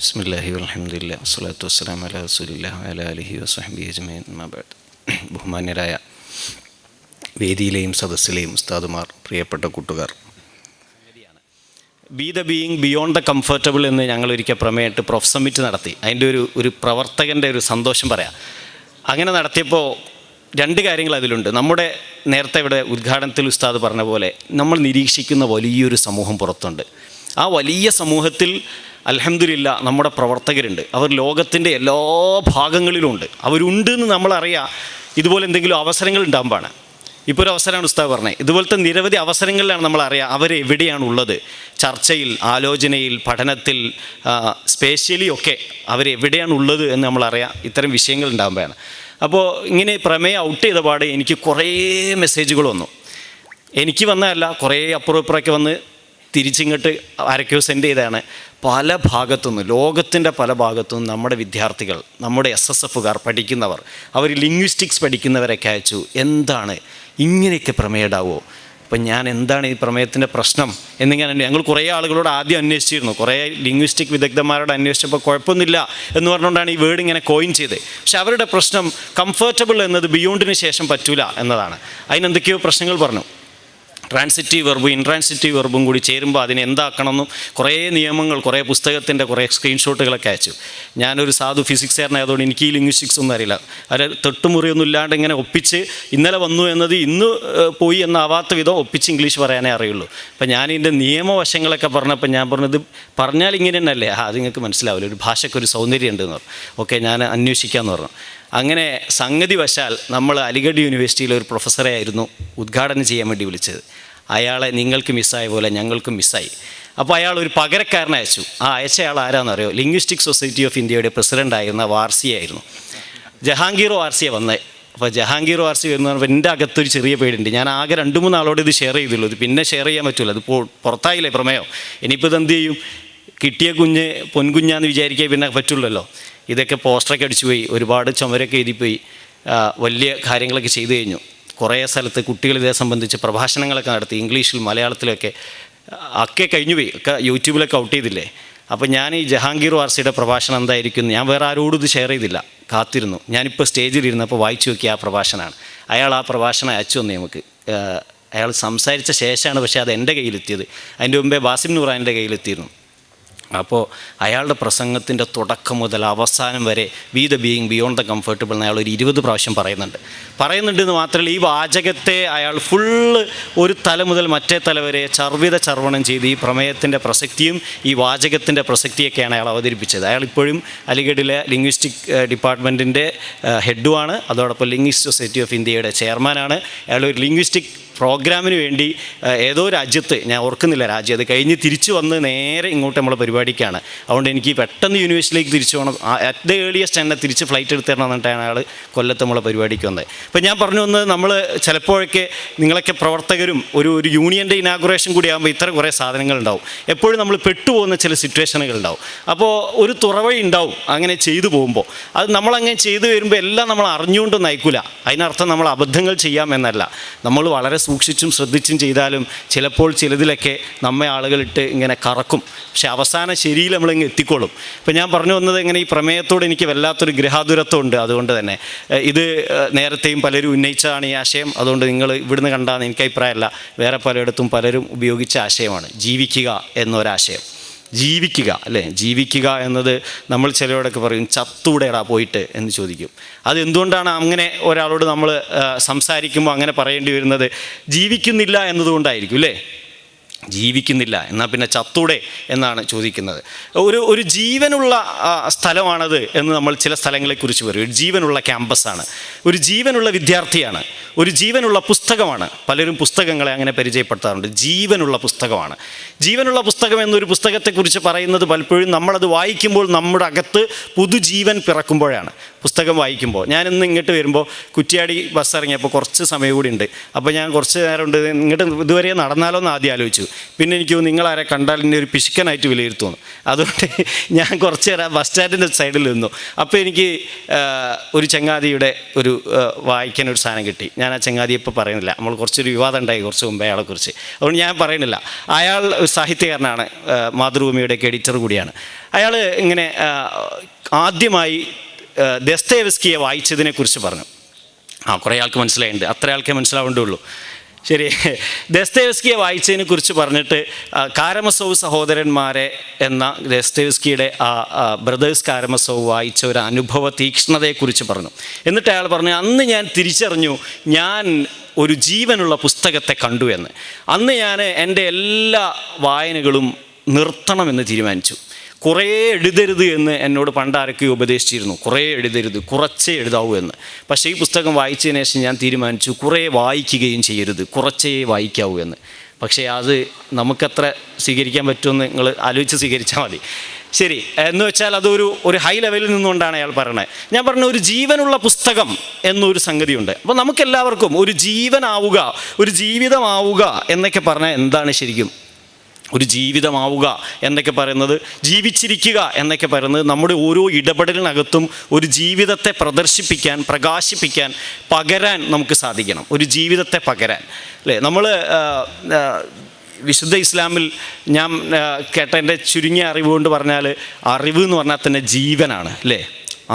ബിസ്മില്ലാഹി വൽഹംദുലില്ലാഹി വസ്സലാത്തു വസ്സലാമു അലാ റസൂലില്ലാഹി വഅലാ ആലിഹി വസഹ്ബിഹി അജ്മഈൻ അമ്മാ ബഅദ്. ബഹുമാന്യരായ വേദിയിലെയും സദസ്സിലെയും ഉസ്താദുമാർ, പ്രിയപ്പെട്ട കൂട്ടുകാർ, B the being beyond the comfortable എന്ന് ഞങ്ങളൊരിക്കൽ പ്രമേയമായിട്ട് പ്രൊഫ് സമ്മിറ്റ് നടത്തി. അതിൻ്റെ ഒരു പ്രവർത്തകൻ്റെ ഒരു സന്തോഷം പറയാം. അങ്ങനെ നടത്തിയപ്പോൾ രണ്ട് കാര്യങ്ങൾ അതിലുണ്ട്. നമ്മുടെ നേരത്തെ ഇവിടെ ഉദ്ഘാടനത്തിൽ ഉസ്താദ് പറഞ്ഞ പോലെ നമ്മൾ നിരീക്ഷിക്കുന്ന വലിയൊരു സമൂഹം പുറത്തുണ്ട്. ആ വലിയ സമൂഹത്തിൽ അൽഹംദുലില്ലാ നമ്മുടെ പ്രവർത്തകരുണ്ട്. അവർ ലോകത്തിൻ്റെ എല്ലാ ഭാഗങ്ങളിലുമുണ്ട്. അവരുണ്ട് എന്ന് നമ്മളറിയാം. ഇതുപോലെ എന്തെങ്കിലും അവസരങ്ങൾ ഉണ്ടാകുമ്പോഴാണ്. ഇപ്പോൾ ഒരു അവസരമാണ് ഉസ്താദ് പറഞ്ഞത്. ഇതുപോലത്തെ നിരവധി അവസരങ്ങളിലാണ് നമ്മളറിയാം അവരെവിടെയാണുള്ളത്. ചർച്ചയിൽ, ആലോചനയിൽ, പഠനത്തിൽ, സ്പേഷ്യലി ഒക്കെ അവരെവിടെയാണുള്ളത് എന്ന് നമ്മളറിയാം. ഇത്തരം വിഷയങ്ങൾ ഉണ്ടാകുമ്പോഴാണ്. അപ്പോൾ ഇങ്ങനെ പ്രമേയം ഔട്ട് ചെയ്ത പാടെ എനിക്ക് കുറേ മെസ്സേജുകൾ വന്നു. എനിക്ക് വന്നതല്ല, കുറേ അപ്പുറമൊക്കെ വന്ന് തിരിച്ചിങ്ങോട്ട് ആരൊക്കെയോ സെൻഡ് ചെയ്തതാണ്. പല ഭാഗത്തുനിന്ന്, ലോകത്തിൻ്റെ പല ഭാഗത്തുനിന്ന് നമ്മുടെ വിദ്യാർത്ഥികൾ, നമ്മുടെ SSFകാർ പഠിക്കുന്നവർ, അവർ ലിംഗ്വിസ്റ്റിക്സ് പഠിക്കുന്നവരൊക്കെ അയച്ചു. എന്താണ് ഇങ്ങനെയൊക്കെ പ്രമേയം ഉണ്ടാവുമോ? അപ്പം ഞാൻ എന്താണ് ഈ പ്രമേയത്തിൻ്റെ പ്രശ്നം എന്നിങ്ങനെ ഞങ്ങൾ കുറേ ആളുകളോട് ആദ്യം അന്വേഷിച്ചിരുന്നു. കുറേ ലിംഗ്വിസ്റ്റിക് വിദഗ്ധന്മാരോട് അന്വേഷിച്ചപ്പോൾ കുഴപ്പമൊന്നുമില്ല എന്ന് പറഞ്ഞുകൊണ്ടാണ് ഈ വേർഡ് ഇങ്ങനെ കോയിൻ ചെയ്ത്. പക്ഷെ അവരുടെ പ്രശ്നം കംഫർട്ടബിൾ എന്നത് ബിയോണ്ടിന് ശേഷം പറ്റൂല എന്നതാണ്. അതിനെന്തൊക്കെയോ പ്രശ്നങ്ങൾ പറഞ്ഞു. ട്രാൻസിറ്റീവ് വെർബും ഇൻട്രാൻസിറ്റീവ് വെർബും കൂടി ചേരുമ്പോൾ അതിനെ എന്താക്കണമെന്നും കുറേ നിയമങ്ങൾ, കുറേ പുസ്തകത്തിൻ്റെ കുറേ സ്ക്രീൻഷോട്ടുകളൊക്കെ അയച്ചു. ഞാനൊരു സാധു ഫിസിക്സുകാരനായതുകൊണ്ട് എനിക്ക് ഈ ലിംഗ്വിസ്റ്റിക്സ് ഒന്നും അറിയില്ല. അത് തൊട്ടുമുറിയൊന്നും ഇല്ലാണ്ട് ഇങ്ങനെ ഒപ്പിച്ച് ഇന്നലെ വന്നു എന്നത് ഇന്ന് പോയി എന്നാവാത്ത വിധം ഒപ്പിച്ച് ഇംഗ്ലീഷ് പറയാനേ അറിയുള്ളൂ. അപ്പം ഞാനിതിൻ്റെ നിയമവശങ്ങളൊക്കെ പറഞ്ഞപ്പോൾ ഞാൻ പറഞ്ഞത് പറഞ്ഞാൽ ഇങ്ങനെ തന്നെയല്ലേ, അത് നിങ്ങൾക്ക് മനസ്സിലാവില്ല, ഒരു ഭാഷയ്ക്കൊരു സൗന്ദര്യം ഉണ്ടെന്ന് പറഞ്ഞു. ഓക്കെ, ഞാൻ അന്വേഷിക്കാമെന്ന് പറഞ്ഞു. അങ്ങനെ സംഗതി വശാൽ നമ്മൾ അലിഗഡ് യൂണിവേഴ്സിറ്റിയിലെ ഒരു പ്രൊഫസറെ ആയിരുന്നു ഉദ്ഘാടനം ചെയ്യാൻ വേണ്ടി വിളിച്ചത്. അയാളെ നിങ്ങൾക്ക് മിസ്സായ പോലെ ഞങ്ങൾക്കും മിസ്സായി. അപ്പോൾ അയാൾ ഒരു പകരക്കാരനെ അയച്ചു. ആ അയച്ചയാൾ ആരാണെന്നറിയോ? ലിംഗ്വിസ്റ്റിക് സൊസൈറ്റി ഓഫ് ഇന്ത്യയുടെ പ്രസിഡൻ്റായിരുന്ന വാർസി ആയിരുന്നു. ജഹാംഗീർ വാർസിയെ വന്നത്. അപ്പോൾ ജഹാംഗീർ വാർസി എന്ന് പറയുമ്പോൾ എൻ്റെ അകത്തൊരു ചെറിയ പേടിയുണ്ട്. ഞാൻ ആകെ 2-3 ആളോട് ഇത് ഷെയർ ചെയ്തുള്ളൂ. ഇത് പിന്നെ ഷെയർ ചെയ്യാൻ പറ്റില്ല. അതിപ്പോൾ പുറത്തായില്ലേ പ്രമേയം. ഇനിയിപ്പോൾ ഇതെന്ത് ചെയ്യും? കിട്ടിയ കുഞ്ഞ് പൊൻകുഞ്ഞാന്ന് വിചാരിക്കാൻ പിന്നെ പറ്റുള്ളല്ലോ. ഇതൊക്കെ പോസ്റ്ററൊക്കെ അടിച്ചു പോയി, ഒരുപാട് ചുമരൊക്കെ എഴുതിപ്പോയി, വലിയ കാര്യങ്ങളൊക്കെ ചെയ്തു കഴിഞ്ഞു. കുറേ സ്ഥലത്ത് കുട്ടികൾ ഇതേ സംബന്ധിച്ച് പ്രഭാഷണങ്ങളൊക്കെ നടത്തി, ഇംഗ്ലീഷിൽ മലയാളത്തിലൊക്കെ ഒക്കെ കഴിഞ്ഞു പോയി. ഒക്കെ യൂട്യൂബിലൊക്കെ ഔട്ട് ചെയ്തില്ലേ. അപ്പോൾ ഞാൻ ഈ ജഹാംഗീർ വാർസിയുടെ പ്രഭാഷണം എന്തായിരിക്കും ഞാൻ വേറെ ആരോടും ഇത് ഷെയർ ചെയ്തില്ല, കാത്തിരുന്നു. ഞാനിപ്പോൾ സ്റ്റേജിലിരുന്നപ്പോൾ വായിച്ചു നോക്കിയ ആ പ്രഭാഷണമാണ്. അയാൾ ആ പ്രഭാഷണം അയച്ചു തന്നെ നമുക്ക്. അയാൾ സംസാരിച്ച ശേഷമാണ് പക്ഷേ അത് എൻ്റെ കയ്യിലെത്തിയത്. അതിൻ്റെ മുമ്പേ ബാസിം നൂറാൻ്റെ കയ്യിലെത്തിയിരുന്നു. അപ്പോൾ അയാളുടെ പ്രസംഗത്തിൻ്റെ തുടക്കം മുതൽ അവസാനം വരെ B the being beyond the comfortable എന്ന് അയാൾ ഒരു 20 പ്രാവശ്യം പറയുന്നുണ്ടെന്ന് മാത്രമല്ല, ഈ വാചകത്തെ അയാൾ ഫുള്ള് ഒരു തല മുതൽ മറ്റേ തല വരെ ചർവണം ചെയ്ത് ഈ പ്രമേയത്തിൻ്റെ പ്രസക്തിയും ഈ വാചകത്തിൻ്റെ പ്രസക്തിയൊക്കെയാണ് അയാൾ അവതരിപ്പിച്ചത്. അയാൾ ഇപ്പോഴും അലിഗഡിലെ ലിംഗ്വിസ്റ്റിക് ഡിപ്പാർട്ട്മെൻറ്റിൻ്റെ ഹെഡുമാണ്. അതോടൊപ്പം ലിംഗ്വിസ്റ്റിക് സൊസൈറ്റി ഓഫ് ഇന്ത്യയുടെ ചെയർമാനാണ്. അയാൾ ഒരു ലിംഗ്വിസ്റ്റിക് പ്രോഗ്രാമിന് വേണ്ടി ഏതോ രാജ്യത്ത്, ഞാൻ ഓർക്കുന്നില്ല രാജ്യം, അത് കഴിഞ്ഞ് തിരിച്ചു വന്ന് നേരെ ഇങ്ങോട്ട് നമ്മളെ പരിപാടിക്കാണ്. അതുകൊണ്ട് എനിക്ക് പെട്ടെന്ന് യൂണിവേഴ്സിറ്റിയിലേക്ക് തിരിച്ചു പോകണം, അറ്റ് ദ ഏർലിയസ്റ്റ് എന്നെ തിരിച്ച് ഫ്ലൈറ്റ് എടുത്ത് തരണം എന്നിട്ടാണ് അയാൾ കൊല്ലത്ത് നമ്മളെ പരിപാടിക്ക് വന്നത്. അപ്പോൾ ഞാൻ പറഞ്ഞു വന്നത്, നമ്മൾ ചിലപ്പോഴൊക്കെ നിങ്ങളൊക്കെ പ്രവർത്തകരും ഒരു യൂണിയൻ്റെ ഇനാഗുറേഷൻ കൂടി ആകുമ്പോൾ ഇത്ര കുറേ സാധനങ്ങളുണ്ടാവും. എപ്പോഴും നമ്മൾ പെട്ടുപോകുന്ന ചില സിറ്റുവേഷനുകൾ ഉണ്ടാവും. അപ്പോൾ ഒരു തുറവഴി ഉണ്ടാവും അങ്ങനെ ചെയ്തു പോകുമ്പോൾ. അത് നമ്മളങ്ങനെ ചെയ്തു വരുമ്പോൾ എല്ലാം നമ്മൾ അറിഞ്ഞുകൊണ്ടൊന്നും അയക്കില്ല. അതിനർത്ഥം നമ്മൾ അബദ്ധങ്ങൾ ചെയ്യാം എന്നല്ല. നമ്മൾ വളരെ സൂക്ഷിച്ചും ശ്രദ്ധിച്ചും ചെയ്താലും ചിലപ്പോൾ ചിലതിലൊക്കെ നമ്മെ ആളുകളിട്ട് ഇങ്ങനെ കറക്കും. പക്ഷെ അവസാനം ശരിയിൽ നമ്മളിങ്ങ് എത്തിക്കോളും. ഇപ്പം ഞാൻ പറഞ്ഞു വന്നത്, ഇങ്ങനെ ഈ പ്രമേയത്തോട് എനിക്ക് വല്ലാത്തൊരു ഗ്രഹാതുരത്വം ഉണ്ട്. അതുകൊണ്ട് തന്നെ ഇത് നേരത്തെയും പലരും ഉന്നയിച്ചതാണ് ഈ ആശയം. അതുകൊണ്ട് നിങ്ങൾ ഇവിടുന്ന് കണ്ടാന്ന് എനിക്ക് അഭിപ്രായമല്ല, വേറെ പലയിടത്തും പലരും ഉപയോഗിച്ച ആശയമാണ് ജീവിക്കുക എന്നൊരാശയം. ജീവിക്കുക അല്ലേ, ജീവിക്കുക എന്നത് നമ്മൾ ചിലരോടൊക്കെ പറയും ചത്തൂടെടാ പോയിട്ട് എന്ന് ചോദിക്കും. അതെന്തുകൊണ്ടാണ് അങ്ങനെ ഒരാളോട് നമ്മൾ സംസാരിക്കുമ്പോൾ അങ്ങനെ പറയേണ്ടി വരുന്നത്? ജീവിക്കുന്നില്ല എന്നതുകൊണ്ടായിരിക്കും അല്ലേ. ജീവിക്കുന്നില്ല എന്നാൽ പിന്നെ ചത്തൂടെ എന്നാണ് ചോദിക്കുന്നത്. ഒരു ജീവനുള്ള സ്ഥലമാണത് എന്ന് നമ്മൾ ചില സ്ഥലങ്ങളെക്കുറിച്ച് പറയും. ഒരു ജീവനുള്ള ക്യാമ്പസാണ്, ഒരു ജീവനുള്ള വിദ്യാർത്ഥിയാണ്, ഒരു ജീവനുള്ള പുസ്തകമാണ്. പലരും പുസ്തകങ്ങളെ അങ്ങനെ പരിചയപ്പെടുത്താറുണ്ട്. ജീവനുള്ള പുസ്തകമാണ്. ജീവനുള്ള പുസ്തകം എന്നൊരു പുസ്തകത്തെക്കുറിച്ച് പറയുന്നത് പലപ്പോഴും നമ്മളത് വായിക്കുമ്പോൾ നമ്മുടെ അകത്ത് പുതുജീവൻ പിറക്കുമ്പോഴാണ്. പുസ്തകം വായിക്കുമ്പോൾ ഞാനിന്ന് ഇങ്ങോട്ട് വരുമ്പോൾ കുറ്റ്യാടി ബസ് ഇറങ്ങിയപ്പോൾ കുറച്ച് സമയം കൂടി ഉണ്ട്. അപ്പോൾ ഞാൻ കുറച്ച് നേരം ഉണ്ട് ഇങ്ങോട്ട് ഇതുവരെ നടന്നാലോ എന്ന് ആദ്യം ആലോചിച്ചു. പിന്നെ എനിക്ക് തോന്നുന്നു നിങ്ങളാരെ കണ്ടാൽ എന്നെ ഒരു പിശുക്കനായിട്ട് വിലയിരുത്തുന്നു. അതുകൊണ്ട് ഞാൻ കുറച്ച് നേരം ബസ് സ്റ്റാൻഡിൻ്റെ സൈഡിൽ നിന്നു. അപ്പോൾ എനിക്ക് ഒരു ചങ്ങാതിയുടെ ഒരു വായിക്കാൻ ഒരു സാധനം കിട്ടി. ഞാൻ ആ ചങ്ങാതിയെ ഇപ്പോൾ പറയുന്നില്ല, നമ്മൾ കുറച്ചൊരു വിവാദം ഉണ്ടായി കുറച്ച് മുമ്പേ അയാളെക്കുറിച്ച്, അതുകൊണ്ട് ഞാൻ പറയുന്നില്ല. അയാൾ സാഹിത്യകാരനാണ്, മാതൃഭൂമിയുടെയൊക്കെ എഡിറ്റർ കൂടിയാണ്. അയാൾ ഇങ്ങനെ ആദ്യമായി ദസ്തയേവ്സ്കിയെ വായിച്ചതിനെക്കുറിച്ച് പറഞ്ഞു. കുറേ ആൾക്ക് മനസ്സിലായിട്ടുണ്ട്, അത്ര ആൾക്കേ മനസ്സിലാവേണ്ടുള്ളൂ. ശരി, ദസ്തയേവ്സ്കിയെ വായിച്ചതിനെ കുറിച്ച് പറഞ്ഞിട്ട് കാരമസോവ് സഹോദരന്മാരെ എന്ന ദസ്തയേവ്സ്കിയുടെ ബ്രദേഴ്സ് കാരമസോവ് വായിച്ച ഒരു അനുഭവ തീക്ഷ്ണതയെക്കുറിച്ച് പറഞ്ഞു. എന്നിട്ട് അയാൾ പറഞ്ഞു, അന്ന് ഞാൻ തിരിച്ചറിഞ്ഞു ഞാൻ ഒരു ജീവനുള്ള പുസ്തകത്തെ കണ്ടു എന്ന്. അന്ന് ഞാൻ എൻ്റെ എല്ലാ വായനകളും നിർത്തണമെന്ന് തീരുമാനിച്ചു. കുറേ എഴുതരുത് എന്ന് എന്നോട് പണ്ടാരൊക്കെ ഉപദേശിച്ചിരുന്നു. കുറേ എഴുതരുത്, കുറച്ചേ എഴുതാവൂ എന്ന്. പക്ഷേ ഈ പുസ്തകം വായിച്ചതിന് ശേഷം ഞാൻ തീരുമാനിച്ചു കുറേ വായിക്കുകയും ചെയ്യരുത്, കുറച്ചേ വായിക്കാവൂ എന്ന്. പക്ഷേ അത് നമുക്കത്ര സ്വീകരിക്കാൻ പറ്റുമെന്ന് നിങ്ങൾ ആലോചിച്ച് സ്വീകരിച്ചാൽ മതി. ശരി, എന്ന് വെച്ചാൽ അതൊരു ഹൈ ലെവലിൽ നിന്നുകൊണ്ടാണ് അയാൾ പറയണത്. ഞാൻ പറഞ്ഞ ഒരു ജീവനുള്ള പുസ്തകം എന്നൊരു സംഗതിയുണ്ട്. അപ്പോൾ നമുക്കെല്ലാവർക്കും ഒരു ജീവനാവുക, ഒരു ജീവിതമാവുക എന്നൊക്കെ പറഞ്ഞാൽ എന്താണ് ശരിക്കും? ഒരു ജീവിതമാവുക എന്നൊക്കെ പറയുന്നത്, ജീവിച്ചിരിക്കുക എന്നൊക്കെ പറയുന്നത് നമ്മുടെ ഓരോ ഇടപെടലിനകത്തും ഒരു ജീവിതത്തെ പ്രദർശിപ്പിക്കാൻ, പ്രകാശിപ്പിക്കാൻ, പകരാൻ നമുക്ക് സാധിക്കണം. ഒരു ജീവിതത്തെ പകരാൻ, അല്ലേ? നമ്മൾ വിശുദ്ധ ഇസ്ലാമിൽ ഞാൻ കേട്ട എൻ്റെ ചുരുങ്ങിയ അറിവ് കൊണ്ട് പറഞ്ഞാൽ, അറിവ് എന്ന് പറഞ്ഞാൽ തന്നെ ജീവനാണ്, അല്ലേ?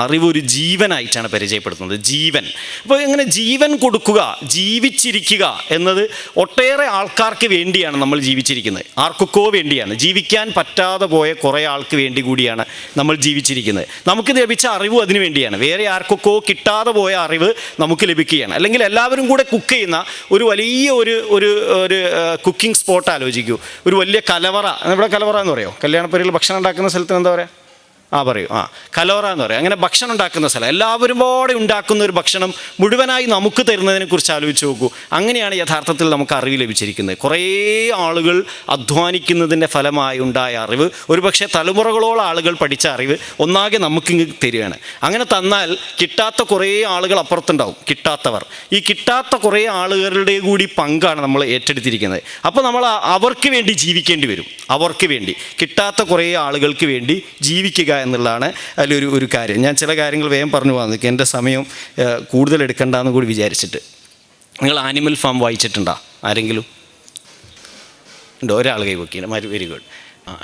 അറിവ് ഒരു ജീവനായിട്ടാണ് പരിചയപ്പെടുത്തുന്നത്, ജീവൻ. അപ്പോൾ ഇങ്ങനെ ജീവൻ കൊടുക്കുക, ജീവിച്ചിരിക്കുക എന്നത് ഒട്ടേറെ ആൾക്കാർക്ക് വേണ്ടിയാണ് നമ്മൾ ജീവിച്ചിരിക്കുന്നത്. ആർക്കൊക്കെ വേണ്ടിയാണ്, ജീവിക്കാൻ പറ്റാതെ പോയ കുറേ ആൾക്ക് വേണ്ടി കൂടിയാണ് നമ്മൾ ജീവിച്ചിരിക്കുന്നത്. നമുക്ക് ലഭിച്ച അറിവും അതിനു വേണ്ടിയാണ്. വേറെ ആർക്കൊക്കെ കിട്ടാതെ പോയ അറിവ് നമുക്ക് ലഭിക്കുകയാണ്. അല്ലെങ്കിൽ എല്ലാവരും കൂടെ കുക്ക് ചെയ്യുന്ന ഒരു വലിയ ഒരു കുക്കിംഗ് സ്പോട്ട് ആലോചിക്കൂ. ഒരു വലിയ കലവറ, ഇവിടെ കലവറ എന്ന് പറയുമോ? കല്യാണപ്പുരയിൽ ഭക്ഷണം ഉണ്ടാക്കുന്ന സ്ഥലത്തിന് എന്താ പറയുക? പറയൂ, കലോറ എന്ന് പറയും. അങ്ങനെ ഭക്ഷണം ഉണ്ടാക്കുന്ന സ്ഥലം, എല്ലാവരും കൂടെ ഉണ്ടാക്കുന്ന ഒരു ഭക്ഷണം മുഴുവനായി നമുക്ക് തരുന്നതിനെ കുറിച്ച് ആലോചിച്ച് നോക്കൂ. അങ്ങനെയാണ് യഥാർത്ഥത്തിൽ നമുക്ക് അറിവ് ലഭിച്ചിരിക്കുന്നത്. കുറേ ആളുകൾ അധ്വാനിക്കുന്നതിൻ്റെ ഫലമായി ഉണ്ടായ അറിവ്, ഒരുപക്ഷെ തലമുറകളോളം ആളുകൾ പഠിച്ച അറിവ് ഒന്നാകെ നമുക്കിങ്ങ് തരികയാണ്. അങ്ങനെ തന്നാൽ കിട്ടാത്ത കുറേ ആളുകൾ അപ്പുറത്തുണ്ടാവും, കിട്ടാത്തവർ. ഈ കിട്ടാത്ത കുറേ ആളുകളുടെ കൂടി പങ്കാണ് നമ്മൾ ഏറ്റെടുത്തിരിക്കുന്നത്. അപ്പോൾ നമ്മൾ അവർക്ക് വേണ്ടി ജീവിക്കേണ്ടി വരും. അവർക്ക് വേണ്ടി, കിട്ടാത്ത കുറേ ആളുകൾക്ക് വേണ്ടി ജീവിക്കുക എന്നുള്ളതാണ് അതിലൊരു കാര്യം. ഞാൻ ചില കാര്യങ്ങൾ വേഗം പറഞ്ഞു പോകാൻ നിൽക്കുക, എൻ്റെ സമയം കൂടുതൽ എടുക്കണ്ടെന്ന് കൂടി വിചാരിച്ചിട്ട്. നിങ്ങൾ ആനിമൽ ഫാം വായിച്ചിട്ടുണ്ടോ ആരെങ്കിലും? ഉണ്ടോ? ഒരാൾ കൈ പൊക്കിയാണ്, വെരി ഗുഡ്.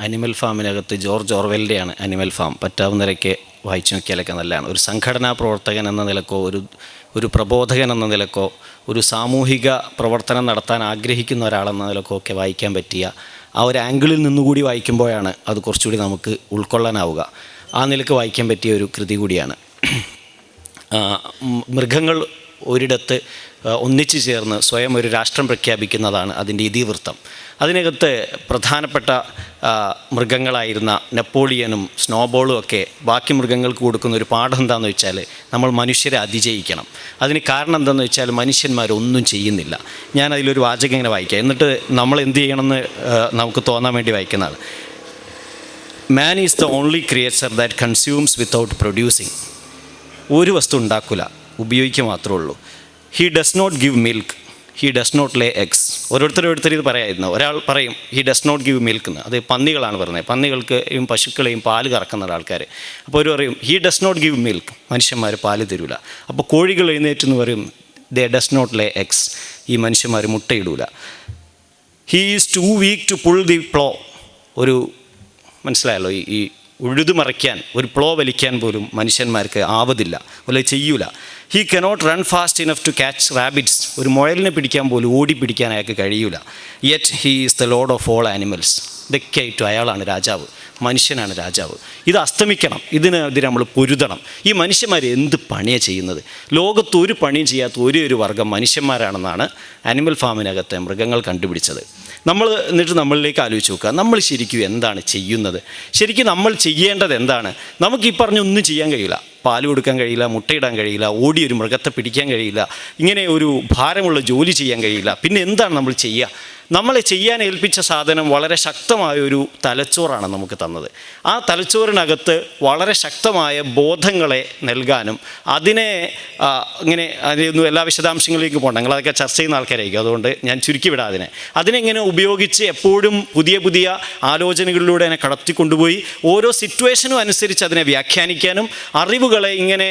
ആനിമൽ ഫാമിനകത്ത് ജോർജ് ഓർവെലിൻ്റെയാണ് ആനിമൽ ഫാം. പറ്റാവുന്നവരൊക്കെ വായിച്ചു നോക്കിയാലൊക്കെ നല്ലതാണ്. ഒരു സംഘടനാ പ്രവർത്തകൻ എന്ന നിലക്കോ, ഒരു പ്രബോധകൻ എന്ന നിലക്കോ, ഒരു സാമൂഹിക പ്രവർത്തനം നടത്താൻ ആഗ്രഹിക്കുന്ന ഒരാളെന്ന നിലക്കോ ഒക്കെ വായിക്കാൻ പറ്റിയ ആ ഒരു ആംഗിളിൽ നിന്നുകൂടി വായിക്കുമ്പോഴാണ് അത് കുറച്ചുകൂടി നമുക്ക് ഉൾക്കൊള്ളാനാവുക. ആ നിലക്ക് വായിക്കാൻ പറ്റിയ ഒരു കൃതി കൂടിയാണ്. മൃഗങ്ങൾ ഒരിടത്ത് ഒന്നിച്ചു ചേർന്ന് സ്വയം ഒരു രാഷ്ട്രം പ്രഖ്യാപിക്കുന്നതാണ് അതിൻ്റെ ഇതിവൃത്തം. അതിനകത്ത് പ്രധാനപ്പെട്ട മൃഗങ്ങളായിരുന്ന നെപ്പോളിയനും സ്നോബോളും ഒക്കെ ബാക്കി മൃഗങ്ങൾക്ക് കൊടുക്കുന്ന ഒരു പാഠം എന്താണെന്ന് വെച്ചാൽ, നമ്മൾ മനുഷ്യരെ അതിജയിക്കണം. അതിന് കാരണം എന്താണെന്ന് വെച്ചാൽ, മനുഷ്യന്മാരൊന്നും ചെയ്യുന്നില്ല. ഞാൻ അതിലൊരു വാചകം ഇങ്ങനെ വായിക്കാം, എന്നിട്ട് നമ്മൾ എന്ത് ചെയ്യണമെന്ന് നമുക്ക് തോന്നാൻ വേണ്ടി വായിക്കുന്നതാണ്. Man is the only creature that consumes without producing. ഒരു വസ്തു ഉണ്ടാക്കില്ല, ഉപയോഗിക്കുക മാത്രമേ ഉള്ളൂ. He does not give milk, he does not lay eggs. ഓരോരുത്തർ ഇത് പറയായിരുന്നു. ഒരാൾ പറയും he does not give milk എന്ന്, അത് പന്നികളാണ് പറയുന്നത്. പന്നികൾക്കും പശുക്കളെയും പാല് കറക്കുന്ന ആൾക്കാർ. അപ്പോൾ ഒരു പറയും he does not give milk, മനുഷ്യന്മാർ പാല് തരൂല. അപ്പോൾ കോഴികൾ എഴുന്നേറ്റെന്ന് പറയും they does not lay eggs, ഈ മനുഷ്യന്മാർ മുട്ടയിടൂല. He is too weak to pull the plough. ഒരു മനസ്സിലായല്ലോ, ഈ ഉഴുതുമറിക്കാൻ, ഒരു പ്ലോ വലിക്കാൻ പോലും മനുഷ്യന്മാർക്ക് ആവതില്ല, അല്ലെ ചെയ്യൂല. He cannot run fast enough to catch rabbits. ഒരു മുയലിനെ പിടിക്കാൻ പോലും ഓടി പിടിക്കാൻ അയാൾക്ക് കഴിയൂല. Yet he is the lord of all animals. ഇതൊക്കെ ആയിട്ടും അയാളാണ് രാജാവ്, മനുഷ്യനാണ് രാജാവ്. ഇത് അസ്തമിക്കണം, ഇതിനെതിരെ നമ്മൾ പൊരുതണം. ഈ മനുഷ്യന്മാർ എന്ത് പണിയാണ് ചെയ്യുന്നത്? ലോകത്ത് ഒരു പണിയും ചെയ്യാത്ത ഒരു വർഗ്ഗം മനുഷ്യന്മാരാണെന്നാണ് ആനിമൽ ഫാമിനകത്തെ മൃഗങ്ങൾ കണ്ടുപിടിച്ചത്. നമ്മൾ എന്നിട്ട് നമ്മളിലേക്ക് ആലോചിച്ച് നോക്കുക, നമ്മൾ ശരിക്കും എന്താണ് ചെയ്യുന്നത്? ശരിക്കും നമ്മൾ ചെയ്യേണ്ടത് എന്താണ്? നമുക്ക് ഈ പറഞ്ഞൊന്നും ചെയ്യാൻ കഴിയില്ല. പാല് കൊടുക്കാൻ കഴിയില്ല, മുട്ടയിടാൻ കഴിയില്ല, ഓടി ഒരു മൃഗത്തെ പിടിക്കാൻ കഴിയില്ല, ഇങ്ങനെ ഒരു ഭാരമുള്ള ജോലി ചെയ്യാൻ കഴിയില്ല. പിന്നെ എന്താണ് നമ്മൾ ചെയ്യുക? നമ്മളെ ചെയ്യാൻ ഏൽപ്പിച്ച സാധനം വളരെ ശക്തമായൊരു തലച്ചോറാണ് നമുക്ക് തന്നത്. ആ തലച്ചോറിനകത്ത് വളരെ ശക്തമായ ബോധങ്ങളെ നൽകാനും അതിനെ ഇങ്ങനെ അതിനൊന്നും എല്ലാ വിശദാംശങ്ങളിലേക്ക് പോകണം, നിങ്ങളതൊക്കെ ചർച്ച ചെയ്യുന്ന ആൾക്കാരായിരിക്കും, അതുകൊണ്ട് ഞാൻ ചുരുക്കി വിടാം. അതിനെങ്ങനെ ഉപയോഗിച്ച് എപ്പോഴും പുതിയ പുതിയ ആലോചനകളിലൂടെ അതിനെ കടത്തിക്കൊണ്ടുപോയി ഓരോ സിറ്റുവേഷനും അനുസരിച്ച് അതിനെ വ്യാഖ്യാനിക്കാനും അറിവുകളെ ഇങ്ങനെ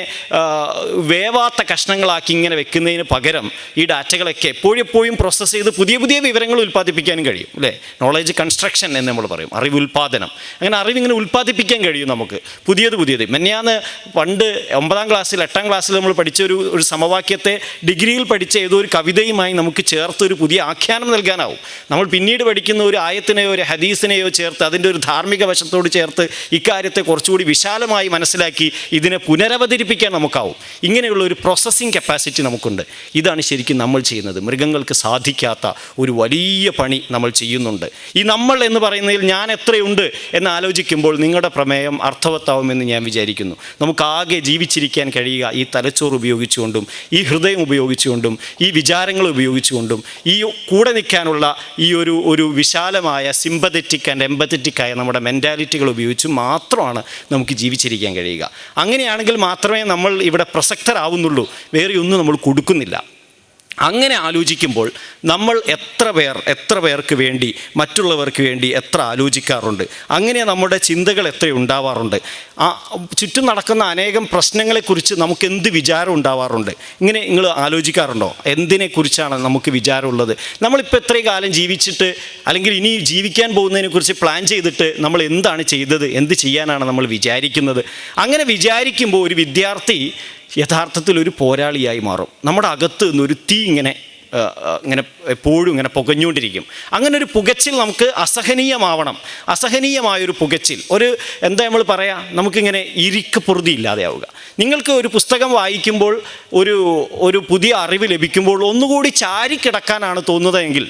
വേവാത്ത കഷ്ണങ്ങളാക്കി ഇങ്ങനെ വെക്കുന്നതിന് പകരം ഈ ഡാറ്റകളൊക്കെ എപ്പോഴെപ്പോഴും പ്രോസസ്സ് ചെയ്ത് പുതിയ പുതിയ വിവരങ്ങൾ ഉൽപ്പാദിപ്പിക്കാനും കഴിയും, അല്ലേ? നോളേജ് കൺസ്ട്രക്ഷൻ എന്ന് നമ്മൾ പറയും, അറിവ് ഉൽപ്പാദനം. അങ്ങനെ അറിവിങ്ങനെ ഉൽപ്പാദിപ്പിക്കാൻ കഴിയും നമുക്ക് പുതിയത്. മെന്നാന്ന് പണ്ട് 9ാം ക്ലാസ്സിൽ 8ാം ക്ലാസ്സിൽ നമ്മൾ പഠിച്ച ഒരു സമവാക്യത്തെ ഡിഗ്രിയിൽ പഠിച്ച ഏതോ ഒരു കവിതയുമായി നമുക്ക് ചേർത്തൊരു പുതിയ ആഖ്യാനം നൽകാനാവും. നമ്മൾ പിന്നീട് പഠിക്കുന്ന ഒരു ആയത്തിനെയോ ഒരു ഹദീസിനെയോ ചേർത്ത് അതിൻ്റെ ഒരു ധാർമ്മിക വശത്തോട് ചേർത്ത് ഇക്കാര്യത്തെ കുറച്ചുകൂടി വിശാലമായി മനസ്സിലാക്കി ഇതിനെ പുനരവതരിപ്പിക്കാൻ നമുക്കാവും. ഇങ്ങനെയുള്ള ഒരു പ്രോസസ്സിങ് കപ്പാസിറ്റി നമുക്കുണ്ട്. ഇതാണ് ശരിക്കും നമ്മൾ ചെയ്യുന്നത്. മൃഗങ്ങൾക്ക് സാധിക്കാത്ത ഒരു വലിയ പണി നമ്മൾ ചെയ്യുന്നുണ്ട്. ഈ നമ്മൾ എന്ന് പറയുന്നതിൽ ഞാൻ എത്രയുണ്ട് എന്ന് ആലോചിക്കുമ്പോൾ നിങ്ങളുടെ പ്രമേയം അർത്ഥവത്താവുമെന്ന് ഞാൻ വിചാരിക്കുന്നു. നമുക്കാകെ ജീവിച്ചിരിക്കാൻ കഴിയുക ഈ തലച്ചോറ് ഉപയോഗിച്ചുകൊണ്ടും ഈ ഹൃദയം ഉപയോഗിച്ചുകൊണ്ടും ഈ വിചാരങ്ങൾ ഉപയോഗിച്ചുകൊണ്ടും ഈ കൂടെ നിൽക്കാനുള്ള ഈ ഒരു വിശാലമായ സിമ്പതറ്റിക് ആൻഡ് എമ്പത്തറ്റിക്കായ നമ്മുടെ മെൻറ്റാലിറ്റികൾ ഉപയോഗിച്ച് മാത്രമാണ് നമുക്ക് ജീവിച്ചിരിക്കാൻ കഴിയുക. അങ്ങനെയാണെങ്കിൽ മാത്രമേ നമ്മൾ ഇവിടെ പ്രസക്തരാവുന്നുള്ളൂ, വേറെ ഒന്നും നമ്മൾ കൊടുക്കുന്നില്ല. അങ്ങനെ ആലോചിക്കുമ്പോൾ നമ്മൾ എത്ര പേർക്ക് വേണ്ടി, മറ്റുള്ളവർക്ക് വേണ്ടി എത്ര ആലോചിക്കാറുണ്ട്, അങ്ങനെ നമ്മുടെ ചിന്തകൾ എത്ര ഉണ്ടാവാറുണ്ട്, ചുറ്റും നടക്കുന്ന അനേകം പ്രശ്നങ്ങളെക്കുറിച്ച് നമുക്ക് എന്ത് വിചാരം ഉണ്ടാവാറുണ്ട്. ഇങ്ങനെ നിങ്ങൾ ആലോചിക്കാറുണ്ടോ? എന്തിനെക്കുറിച്ചാണ് നമുക്ക് വിചാരമുള്ളത്? നമ്മളിപ്പോൾ ഇത്രയും കാലം ജീവിച്ചിട്ട് അല്ലെങ്കിൽ ഇനി ജീവിക്കാൻ പോകുന്നതിനെക്കുറിച്ച് പ്ലാൻ ചെയ്തിട്ട് നമ്മൾ എന്താണ് ചെയ്തത്, എന്ത് ചെയ്യാനാണ് നമ്മൾ വിചാരിക്കുന്നത്? അങ്ങനെ വിചാരിക്കുമ്പോൾ ഒരു വിദ്യാർത്ഥി യഥാർത്ഥത്തിൽ ഒരു പോരാളിയായി മാറും. നമ്മുടെ അകത്ത് നിന്നൊരു തീ ഇങ്ങനെ എപ്പോഴും ഇങ്ങനെ പുകഞ്ഞുകൊണ്ടിരിക്കും. അങ്ങനെ ഒരു പുകച്ചിൽ നമുക്ക് അസഹനീയമായൊരു പുകച്ചിൽ, എന്താ നമ്മൾ പറയാ, നമുക്കിങ്ങനെ ഇരിക്കപ്പൊറുതി ഇല്ലാതെയാവുക. നിങ്ങൾക്ക് ഒരു പുസ്തകം വായിക്കുമ്പോൾ ഒരു പുതിയ അറിവ് ലഭിക്കുമ്പോൾ ഒന്നുകൂടി ചാരിക്കിടക്കാനാണ് തോന്നുന്നതെങ്കിൽ,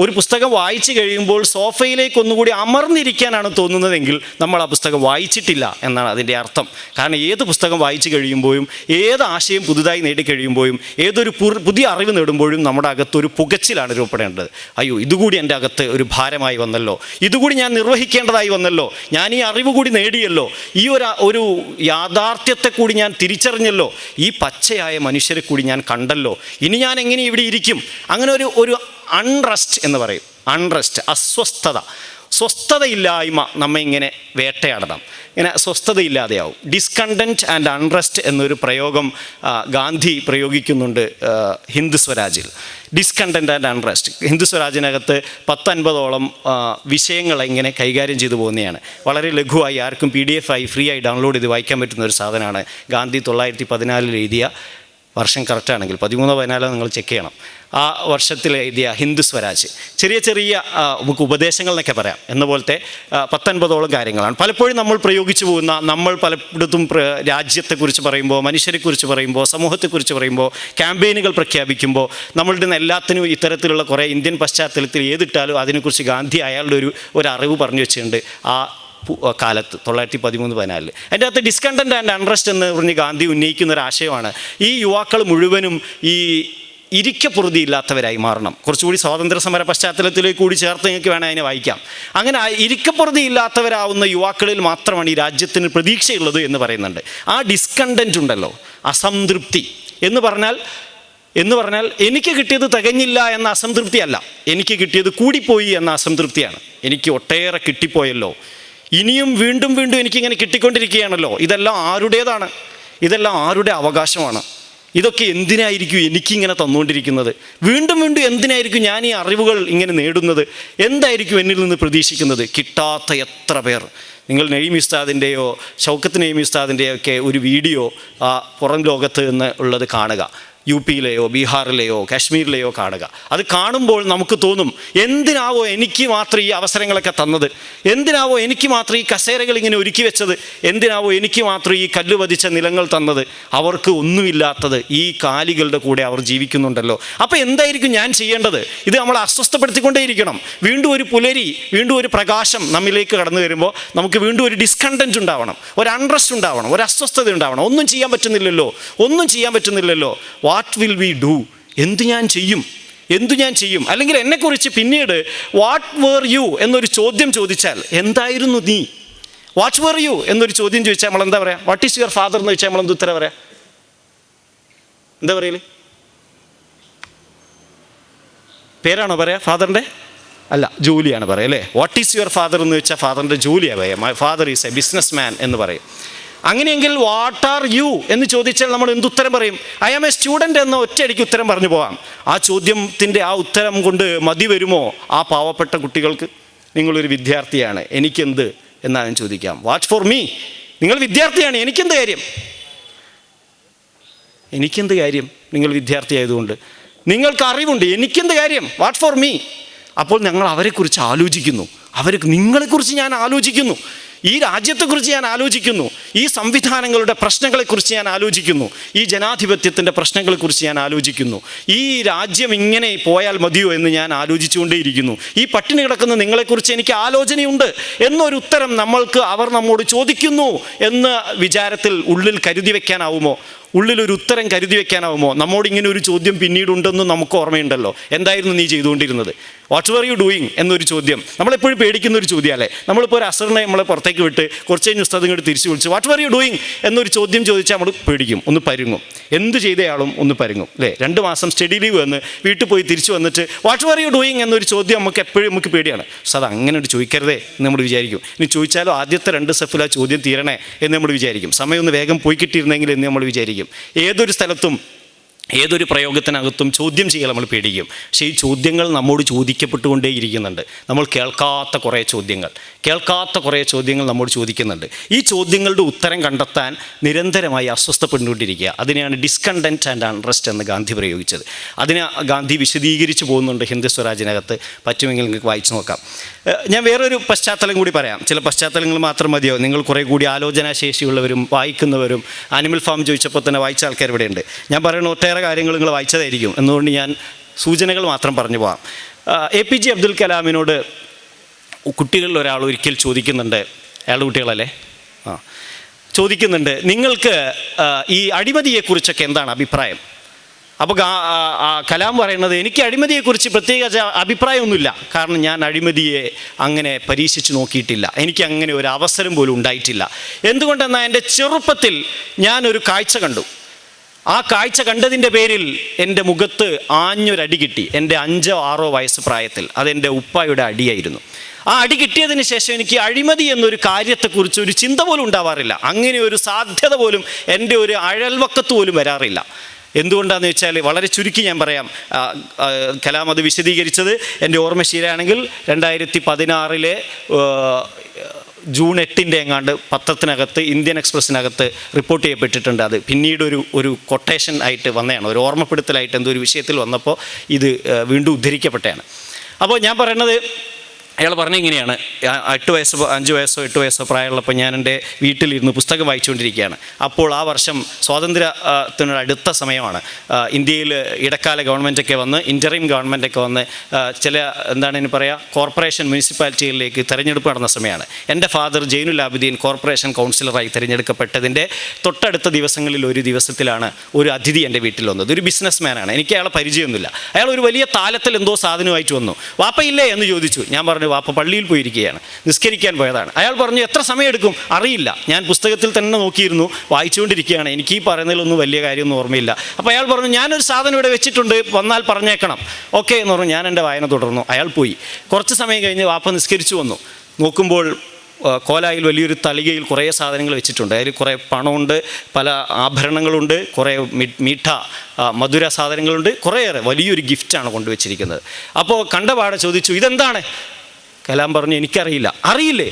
ഒരു പുസ്തകം വായിച്ചു കഴിയുമ്പോൾ സോഫയിലേക്ക് ഒന്നുകൂടി അമർന്നിരിക്കാനാണ് തോന്നുന്നതെങ്കിൽ നമ്മൾ ആ പുസ്തകം വായിച്ചിട്ടില്ല എന്നാണ് അതിൻ്റെ അർത്ഥം. കാരണം ഏത് പുസ്തകം വായിച്ചു കഴിയുമ്പോഴും ഏത് ആശയം പുതുതായി നേടിക്കഴിയുമ്പോഴും ഏതൊരു പുതിയ അറിവ് നേടുമ്പോഴും നമ്മുടെ അകത്തൊരു പുകച്ചിലാണ് രൂപപ്പെടേണ്ടത്. അയ്യോ, ഇതുകൂടി എൻ്റെ അകത്ത് ഒരു ഭാരമായി വന്നല്ലോ, ഇതുകൂടി ഞാൻ നിർവഹിക്കേണ്ടതായി വന്നല്ലോ, ഞാൻ ഈ അറിവ് കൂടി നേടിയല്ലോ, ഈ ഒരു യാഥാർത്ഥ്യത്തെ കൂടി ഞാൻ തിരിച്ചറിഞ്ഞല്ലോ, ഈ പച്ചയായ മനുഷ്യരെ കൂടി ഞാൻ കണ്ടല്ലോ, ഇനി ഞാൻ എങ്ങനെ ഇവിടെ ഇരിക്കും? അങ്ങനെ ഒരു അൺറെസ്റ്റ് എന്ന് പറയും. അൺറെസ്റ്റ്, സ്വസ്ഥതയില്ലായ്മ നമ്മെ ഇങ്ങനെ വേട്ടയാടണം, ഇങ്ങനെ സ്വസ്ഥതയില്ലാതെയാവും. ഡിസ്കണ്ടൻറ്റ് ആൻഡ് അൺറെസ്റ്റ് എന്നൊരു പ്രയോഗം ഗാന്ധി പ്രയോഗിക്കുന്നുണ്ട് ഹിന്ദ് സ്വരാജിൽ. ഡിസ്കണ്ടൻറ്റ് ആൻഡ് അൺറെസ്റ്റ് ഹിന്ദ് സ്വരാജിനകത്ത് 10-50ഓളം വിഷയങ്ങളെ ഇങ്ങനെ കൈകാര്യം ചെയ്തു പോകുന്നതാണ്. വളരെ ലഘുവായി ആർക്കും PDF ആയി ഫ്രീ ആയി ഡൗൺലോഡ് ചെയ്ത് വായിക്കാൻ പറ്റുന്ന ഒരു സാധനമാണ്. ഗാന്ധി 1914 എഴുതിയ, വർഷം കറക്റ്റാണെങ്കിൽ 13-14 നിങ്ങൾ ചെക്ക് ചെയ്യണം, ആ വർഷത്തിൽ എഴുതിയ ഹിന്ദ് സ്വരാജ്. ചെറിയ നമുക്ക് ഉപദേശങ്ങൾ എന്നൊക്കെ പറയാം എന്ന പോലത്തെ 10-50ഓളം കാര്യങ്ങളാണ്. പലപ്പോഴും നമ്മൾ പ്രയോഗിച്ചു പോകുന്ന, നമ്മൾ പലയിടത്തും രാജ്യത്തെക്കുറിച്ച് പറയുമ്പോൾ, മനുഷ്യരെക്കുറിച്ച് പറയുമ്പോൾ, സമൂഹത്തെക്കുറിച്ച് പറയുമ്പോൾ, ക്യാമ്പയിനുകൾ പ്രഖ്യാപിക്കുമ്പോൾ നമ്മളുടെ എല്ലാത്തിനും ഇത്തരത്തിലുള്ള കുറേ ഇന്ത്യൻ പശ്ചാത്തലത്തിൽ ഏതിട്ടാലും അതിനെക്കുറിച്ച് ഗാന്ധി അയാളുടെ ഒരു അറിവ് പറഞ്ഞു വെച്ചിട്ടുണ്ട് ആ കാലത്ത് 1913-14. അതിൻ്റെ അകത്ത് ഡിസ്കണ്ടൻറ്റ് ആൻഡ് അൺറെസ്റ്റ് എന്ന് പറഞ്ഞ് ഗാന്ധി ഉന്നയിക്കുന്ന ഒരു ആശയമാണ് ഈ യുവാക്കൾ മുഴുവനും ഈ ഇരിക്കപ്പൊറുതി ഇല്ലാത്തവരായി മാറണം. കുറച്ചുകൂടി സ്വാതന്ത്ര്യ സമര പശ്ചാത്തലത്തിലേക്ക് കൂടി ചേർത്ത് നിങ്ങൾക്ക് വേണേൽ അതിനെ വായിക്കാം. അങ്ങനെ ഇരിക്കപ്പൊറുതി ഇല്ലാത്തവരാവുന്ന യുവാക്കളിൽ മാത്രമാണ് ഈ രാജ്യത്തിന് പ്രതീക്ഷയുള്ളത് എന്ന് പറയുന്നുണ്ട്. ആ ഡിസ്കണ്ടൻറ്റ് ഉണ്ടല്ലോ, അസംതൃപ്തി എന്ന് പറഞ്ഞാൽ എനിക്ക് കിട്ടിയത് തികഞ്ഞില്ല എന്ന അസംതൃപ്തിയല്ല, എനിക്ക് കിട്ടിയത് കൂടിപ്പോയി എന്ന അസംതൃപ്തിയാണ്. എനിക്ക് ഒട്ടേറെ കിട്ടിപ്പോയല്ലോ, ഇനിയും വീണ്ടും എനിക്കിങ്ങനെ കിട്ടിക്കൊണ്ടിരിക്കുകയാണല്ലോ, ഇതെല്ലാം ആരുടേതാണ്? ഇതെല്ലാം ആരുടെ അവകാശമാണ്? ഇതൊക്കെ എന്തിനായിരിക്കും എനിക്കിങ്ങനെ തന്നുകൊണ്ടിരിക്കുന്നത്? വീണ്ടും എന്തിനായിരിക്കും ഞാൻ ഈ അറിവുകൾ ഇങ്ങനെ നേടുന്നത്? എന്തായിരിക്കും എന്നിൽ നിന്ന് പ്രതീക്ഷിക്കുന്നത്? കിട്ടാത്ത എത്ര പേർ! നിങ്ങൾ നഈം ഉസ്താദിൻ്റെയോ ഷൗക്കത്ത് നഈം ഉസ്താദിൻ്റെയോ ഒക്കെ ഒരു വീഡിയോ പുറം ലോകത്ത് നിന്ന് ഉള്ളത് കാണുക. UP-യിലെയോ ബീഹാറിലെയോ കാശ്മീരിലെയോ കാണുക. അത് കാണുമ്പോൾ നമുക്ക് തോന്നും, എന്തിനാവോ എനിക്ക് മാത്രം ഈ അവസരങ്ങളൊക്കെ തന്നത്? എന്തിനാവോ എനിക്ക് മാത്രം ഈ കസേരകൾ ഇങ്ങനെ ഒരുക്കി വെച്ചത്? എന്തിനാവോ എനിക്ക് മാത്രം ഈ കല്ല് പതിച്ച നിലങ്ങൾ തന്നത്? അവർക്ക് ഒന്നുമില്ലാത്തത് ഈ കാലികളുടെ കൂടെ അവർ ജീവിക്കുന്നുണ്ടല്ലോ. അപ്പോൾ എന്തായിരിക്കും ഞാൻ ചെയ്യേണ്ടത്? ഇത് നമ്മളെ അസ്വസ്ഥപ്പെടുത്തിക്കൊണ്ടേയിരിക്കണം. വീണ്ടും ഒരു പുലരി, വീണ്ടും ഒരു പ്രകാശം നമ്മിലേക്ക് കടന്നു വരുമ്പോൾ നമുക്ക് വീണ്ടും ഒരു ഡിസ്കണ്ടൻറ്റ് ഉണ്ടാവണം, ഒരു അൺറെസ്റ്റ് ഉണ്ടാവണം, ഒരു അസ്വസ്ഥത ഉണ്ടാവണം. ഒന്നും ചെയ്യാൻ പറ്റുന്നില്ലല്ലോ. What will we do? എന്ത് ഞാൻ ചെയ്യും? എന്തു ഞാൻ ചെയ്യും? അല്ലെങ്കിൽ എന്നെക്കുറിച്ച് പിന്നീട് വാട്ട് വേർ യു എന്നൊരു ചോദ്യം ചോദിച്ചാൽ, എന്തായിരുന്നു നീ? വാട്ട് വേർ യു എന്നൊരു ചോദ്യം ചോദിച്ചാൽ നമ്മൾ എന്താ പറയുക? വാട്ട് ഈസ് യുവർ ഫാദർ എന്ന് ചോദിച്ചാൽ നമ്മൾ എന്ത് ഉത്തരം പറയാം? എന്താ പറയല്? പേരാണോ പറയാ ഫാദറിൻ്റെ? അല്ല, ജോലിയാണ് പറയുക അല്ലേ? വാട്ട് ഈസ് യുവർ ഫാദർ എന്ന് വെച്ചാൽ ഫാദറിൻ്റെ ജോലിയാണ് പറയുക. My father is A business man എന്ന് പറയും. അങ്ങനെയെങ്കിൽ വാട്ട് ആർ യു എന്ന് ചോദിച്ചാൽ നമ്മൾ എന്തുത്തരം പറയും? ഐ ആം എ സ്റ്റുഡൻറ്റ് എന്ന ഒറ്റയടിക്ക് ഉത്തരം പറഞ്ഞു പോകാം. ആ ചോദ്യത്തിൻ്റെ ആ ഉത്തരം കൊണ്ട് മതി വരുമോ ആ പാവപ്പെട്ട കുട്ടികൾക്ക്? നിങ്ങളൊരു വിദ്യാർത്ഥിയാണ്, എനിക്കെന്ത് എന്നാണ് ചോദിക്കാം. What for me? നിങ്ങൾ വിദ്യാർത്ഥിയാണ്, എനിക്കെന്ത് കാര്യം? എനിക്കെന്ത് കാര്യം? നിങ്ങൾ വിദ്യാർത്ഥി ആയതുകൊണ്ട് നിങ്ങൾക്ക് അറിവുണ്ട്, എനിക്കെന്ത് കാര്യം? What for me? അപ്പോൾ ഞങ്ങൾ അവരെക്കുറിച്ച് ആലോചിക്കുന്നു. നിങ്ങളെക്കുറിച്ച് ഞാൻ ആലോചിക്കുന്നു, ഈ രാജ്യത്തെക്കുറിച്ച് ഞാൻ ആലോചിക്കുന്നു, ഈ സംവിധാനങ്ങളുടെ പ്രശ്നങ്ങളെക്കുറിച്ച് ഞാൻ ആലോചിക്കുന്നു, ഈ ജനാധിപത്യത്തിൻ്റെ പ്രശ്നങ്ങളെക്കുറിച്ച് ഞാൻ ആലോചിക്കുന്നു, ഈ രാജ്യം ഇങ്ങനെ പോയാൽ മതിയോ എന്ന് ഞാൻ ആലോചിച്ചുകൊണ്ടേയിരിക്കുന്നു, ഈ പട്ടിണി കിടക്കുന്ന നിങ്ങളെക്കുറിച്ച് എനിക്ക് ആലോചനയുണ്ട് എന്നൊരു ഉത്തരം അവർ നമ്മോട് ചോദിക്കുന്നു എന്ന വിചാരത്തിൽ ഉള്ളിൽ കരുതി വയ്ക്കാനാവുമോ? ഉള്ളിലൊരു ഉത്തരം കരുതി വെക്കാനാവുമോ? നമ്മോട് ഇങ്ങനെ ഒരു ചോദ്യം പിന്നീടുണ്ടെന്നും നമുക്ക് ഓർമ്മയുണ്ടല്ലോ. എന്തായിരുന്നു നീ ചെയ്തുകൊണ്ടിരുന്നത്? വാട്ട് വർ യു ഡൂയിങ് എന്നൊരു ചോദ്യം നമ്മളെപ്പോഴും പേടിക്കുന്ന ഒരു ചോദ്യമല്ലേ? നമ്മളിപ്പോൾ ഒരു അസറിനെ നമ്മളെ പുറത്തേക്ക് വിട്ട് കുറച്ച് കഴിഞ്ഞ് ഉസ്താദ് ഇങ്ങോട്ട് തിരിച്ചു വിളിച്ച് വാട്ട് വർ യു ഡൂയിങ് എന്നൊരു ചോദ്യം ചോദിച്ചാൽ നമ്മൾ പേടിക്കും, ഒന്ന് പരുങ്ങും. എന്ത് ചെയ്തയാളും ഒന്ന് പരുങ്ങും അല്ലേ? 2 മാസം സ്റ്റഡി ലീവ് വന്ന് വീട്ടിൽ പോയി തിരിച്ചു വന്നിട്ട് വാട്ട് വർ യു ഡൂയിങ് എന്നൊരു ചോദ്യം നമുക്ക് പേടിയാണ്. ഉസ്താദ് അങ്ങനെ ഒരു ചോദിക്കരുതേ എന്ന് നമ്മൾ വിചാരിക്കും. ഇനി ചോദിച്ചാലോ ആദ്യത്തെ 2 സ്റ്റെപ്പിൽ ആ ചോദ്യം തീരണേ എന്ന് നമ്മൾ വിചാരിക്കും. സമയം ഒന്ന് വേഗം പോയി കിട്ടിയിരുന്നെങ്കിൽ എന്ന് നമ്മൾ വിചാരിക്കും. ഏതൊരു സ്ഥലത്തും ഏതൊരു പ്രയോഗത്തിനകത്തും ചോദ്യം ചെയ്യൽ നമ്മൾ പേടിക്കും. പക്ഷേ ഈ ചോദ്യങ്ങൾ നമ്മോട് ചോദിക്കപ്പെട്ടുകൊണ്ടേയിരിക്കുന്നുണ്ട്. നമ്മൾ കേൾക്കാത്ത കുറേ ചോദ്യങ്ങൾ നമ്മോട് ചോദിക്കുന്നുണ്ട്. ഈ ചോദ്യങ്ങളുടെ ഉത്തരം കണ്ടെത്താൻ നിരന്തരമായി അസ്വസ്ഥപ്പെട്ടുകൊണ്ടിരിക്കുക. അതിനെയാണ് ഡിസ്കണ്ടൻറ്റ് ആൻഡ് അൺറെസ്റ്റ് എന്ന് ഗാന്ധി പ്രയോഗിച്ചത്. അതിനെ ഗാന്ധി വിശദീകരിച്ച് പോകുന്നുണ്ട് ഹിന്ദു സ്വരാജിനകത്ത്. പറ്റുമെങ്കിൽ നിങ്ങൾക്ക് വായിച്ചു നോക്കാം. ഞാൻ വേറൊരു പശ്ചാത്തലം കൂടി പറയാം. ചില പശ്ചാത്തലങ്ങൾ മാത്രം മതിയോ? നിങ്ങൾ കുറേ കൂടി ആലോചനാശേഷിയുള്ളവരും വായിക്കുന്നവരും, ആനിമൽ ഫാം ചോദിച്ചപ്പോൾ തന്നെ വായിച്ച ആൾക്കാർ ഇവിടെയുണ്ട്. ഞാൻ പറയുന്ന ഒട്ടേറെ കാര്യങ്ങൾ നിങ്ങൾ വായിച്ചതായിരിക്കും. എന്നുകൊണ്ട് ഞാൻ സൂചനകൾ മാത്രം പറഞ്ഞു പോകാം. APJ അബ്ദുൽ കലാമിനോട് കുട്ടികളിൽ ഒരാൾ ഒരിക്കൽ ചോദിക്കുന്നുണ്ട്, അയാളുടെ കുട്ടികളല്ലേ, ചോദിക്കുന്നുണ്ട്, നിങ്ങൾക്ക് ഈ അഴിമതിയെക്കുറിച്ചൊക്കെ എന്താണ് അഭിപ്രായം? അപ്പോൾ കലാം പറയുന്നത്, എനിക്ക് അഴിമതിയെക്കുറിച്ച് പ്രത്യേക അഭിപ്രായമൊന്നുമില്ല. കാരണം ഞാൻ അഴിമതിയെ അങ്ങനെ പരീക്ഷിച്ച് നോക്കിയിട്ടില്ല, എനിക്ക് അങ്ങനെ ഒരു അവസരം പോലും ഉണ്ടായിട്ടില്ല. എന്തുകൊണ്ടെന്നാൽ എൻ്റെ ചെറുപ്പത്തിൽ ഞാനൊരു കാഴ്ച കണ്ടു. ആ കാഴ്ച കണ്ടതിൻ്റെ പേരിൽ എൻ്റെ മുഖത്ത് ആഞ്ഞൊരടി കിട്ടി. എൻ്റെ 5-6 വയസ്സ് പ്രായത്തിൽ അതെൻ്റെ ഉപ്പായുടെ അടിയായിരുന്നു. ആ അടി കിട്ടിയതിന് ശേഷം എനിക്ക് അഴിമതി എന്നൊരു കാര്യത്തെക്കുറിച്ച് ഒരു ചിന്ത പോലും ഉണ്ടാവാറില്ല. അങ്ങനെ ഒരു സാധ്യത പോലും എൻ്റെ ഒരു അഴൽവക്കത്ത് പോലും വരാറില്ല. എന്തുകൊണ്ടാണെന്ന് വെച്ചാൽ വളരെ ചുരുക്കി ഞാൻ പറയാം. കലാം അത് വിശദീകരിച്ചത് എൻ്റെ ഓർമ്മ ശരിയാണെങ്കിൽ 2016 ജൂൺ 8 എങ്ങാണ്ട് പത്രത്തിനകത്ത്, ഇന്ത്യൻ എക്സ്പ്രസ്സിനകത്ത് റിപ്പോർട്ട് ചെയ്യപ്പെട്ടിട്ടുണ്ട്. അത് പിന്നീട് ഒരു കൊട്ടേഷൻ ആയിട്ട് വന്നതാണ്, ഒരു ഓർമ്മപ്പെടുത്തലായിട്ട് എന്തോ ഒരു വിഷയത്തിൽ വന്നപ്പോൾ ഇത് വീണ്ടും ഉദ്ധരിക്കപ്പെട്ടതാണ്. അപ്പോൾ ഞാൻ പറയുന്നത്, അയാൾ പറഞ്ഞ ഇങ്ങനെയാണ്, 5 വയസ്സോ പ്രായമുള്ളപ്പോൾ ഞാൻ എൻ്റെ വീട്ടിലിരുന്ന് പുസ്തകം വായിച്ചുകൊണ്ടിരിക്കുകയാണ്. അപ്പോൾ ആ വർഷം സ്വാതന്ത്ര്യത്തിനടുത്ത സമയമാണ്. ഇന്ത്യയിൽ ഇടക്കാല ഗവൺമെൻറ്റൊക്കെ വന്ന്, ഇൻ്ററിം ഗവൺമെൻറ്റൊക്കെ വന്ന് ചില കോർപ്പറേഷൻ മുനിസിപ്പാലിറ്റികളിലേക്ക് തിരഞ്ഞെടുപ്പ് നടന്ന സമയമാണ്. എൻ്റെ ഫാദർ ജൈനുൽ ആബിദീൻ കോർപ്പറേഷൻ കൗൺസിലറായി തിരഞ്ഞെടുക്കപ്പെട്ടതിൻ്റെ തൊട്ടടുത്ത ദിവസങ്ങളിൽ ഒരു ദിവസത്തിലാണ് ഒരു അതിഥി എൻ്റെ വീട്ടിൽ വന്നത്. ഒരു ബിസിനസ് മാനാണ്, എനിക്ക് അയാളെ പരിചയമൊന്നുമില്ല. അയാൾ ഒരു വലിയ താലത്തിൽ എന്തോ സാധനമായിട്ട് വന്നു. വാപ്പയില്ലേ എന്ന് ചോദിച്ചു. ഞാൻ പറഞ്ഞു, വാപ്പ പള്ളിയിൽ പോയിരിക്കുകയാണ്, നിസ്കരിക്കാൻ പോയതാണ്. അയാൾ പറഞ്ഞു, എത്ര സമയം എടുക്കും? അറിയില്ല, ഞാൻ പുസ്തകത്തിൽ തന്നെ നോക്കിയിരുന്നു, വായിച്ചുകൊണ്ടിരിക്കുകയാണ്, എനിക്ക് ഈ പറയുന്നതിലൊന്നും വലിയ കാര്യമൊന്നും ഓർമ്മയില്ല. അപ്പോൾ അയാൾ പറഞ്ഞു, ഞാനൊരു സാധനം ഇവിടെ വെച്ചിട്ടുണ്ട്, വന്നാൽ പറഞ്ഞേക്കണം. ഓക്കെ എന്ന് പറഞ്ഞു. ഞാൻ എൻ്റെ വായന തുടർന്നു. അയാൾ പോയി. കുറച്ച് സമയം കഴിഞ്ഞ് വാപ്പ നിസ്കരിച്ചു വന്നു. നോക്കുമ്പോൾ കോലായിൽ വലിയൊരു തളികയിൽ കുറേ സാധനങ്ങൾ വെച്ചിട്ടുണ്ട്. അതിൽ കുറേ പണമുണ്ട്, പല ആഭരണങ്ങളുണ്ട്, കുറേ മധുര സാധനങ്ങളുണ്ട്, കുറേയേറെ വലിയൊരു ഗിഫ്റ്റാണ് കൊണ്ടുവച്ചിരിക്കുന്നത്. അപ്പോൾ കണ്ടപാടെ ചോദിച്ചു, ഇതെന്താണ്? കലാം പറഞ്ഞു, എനിക്കറിയില്ല. അറിയില്ലേ?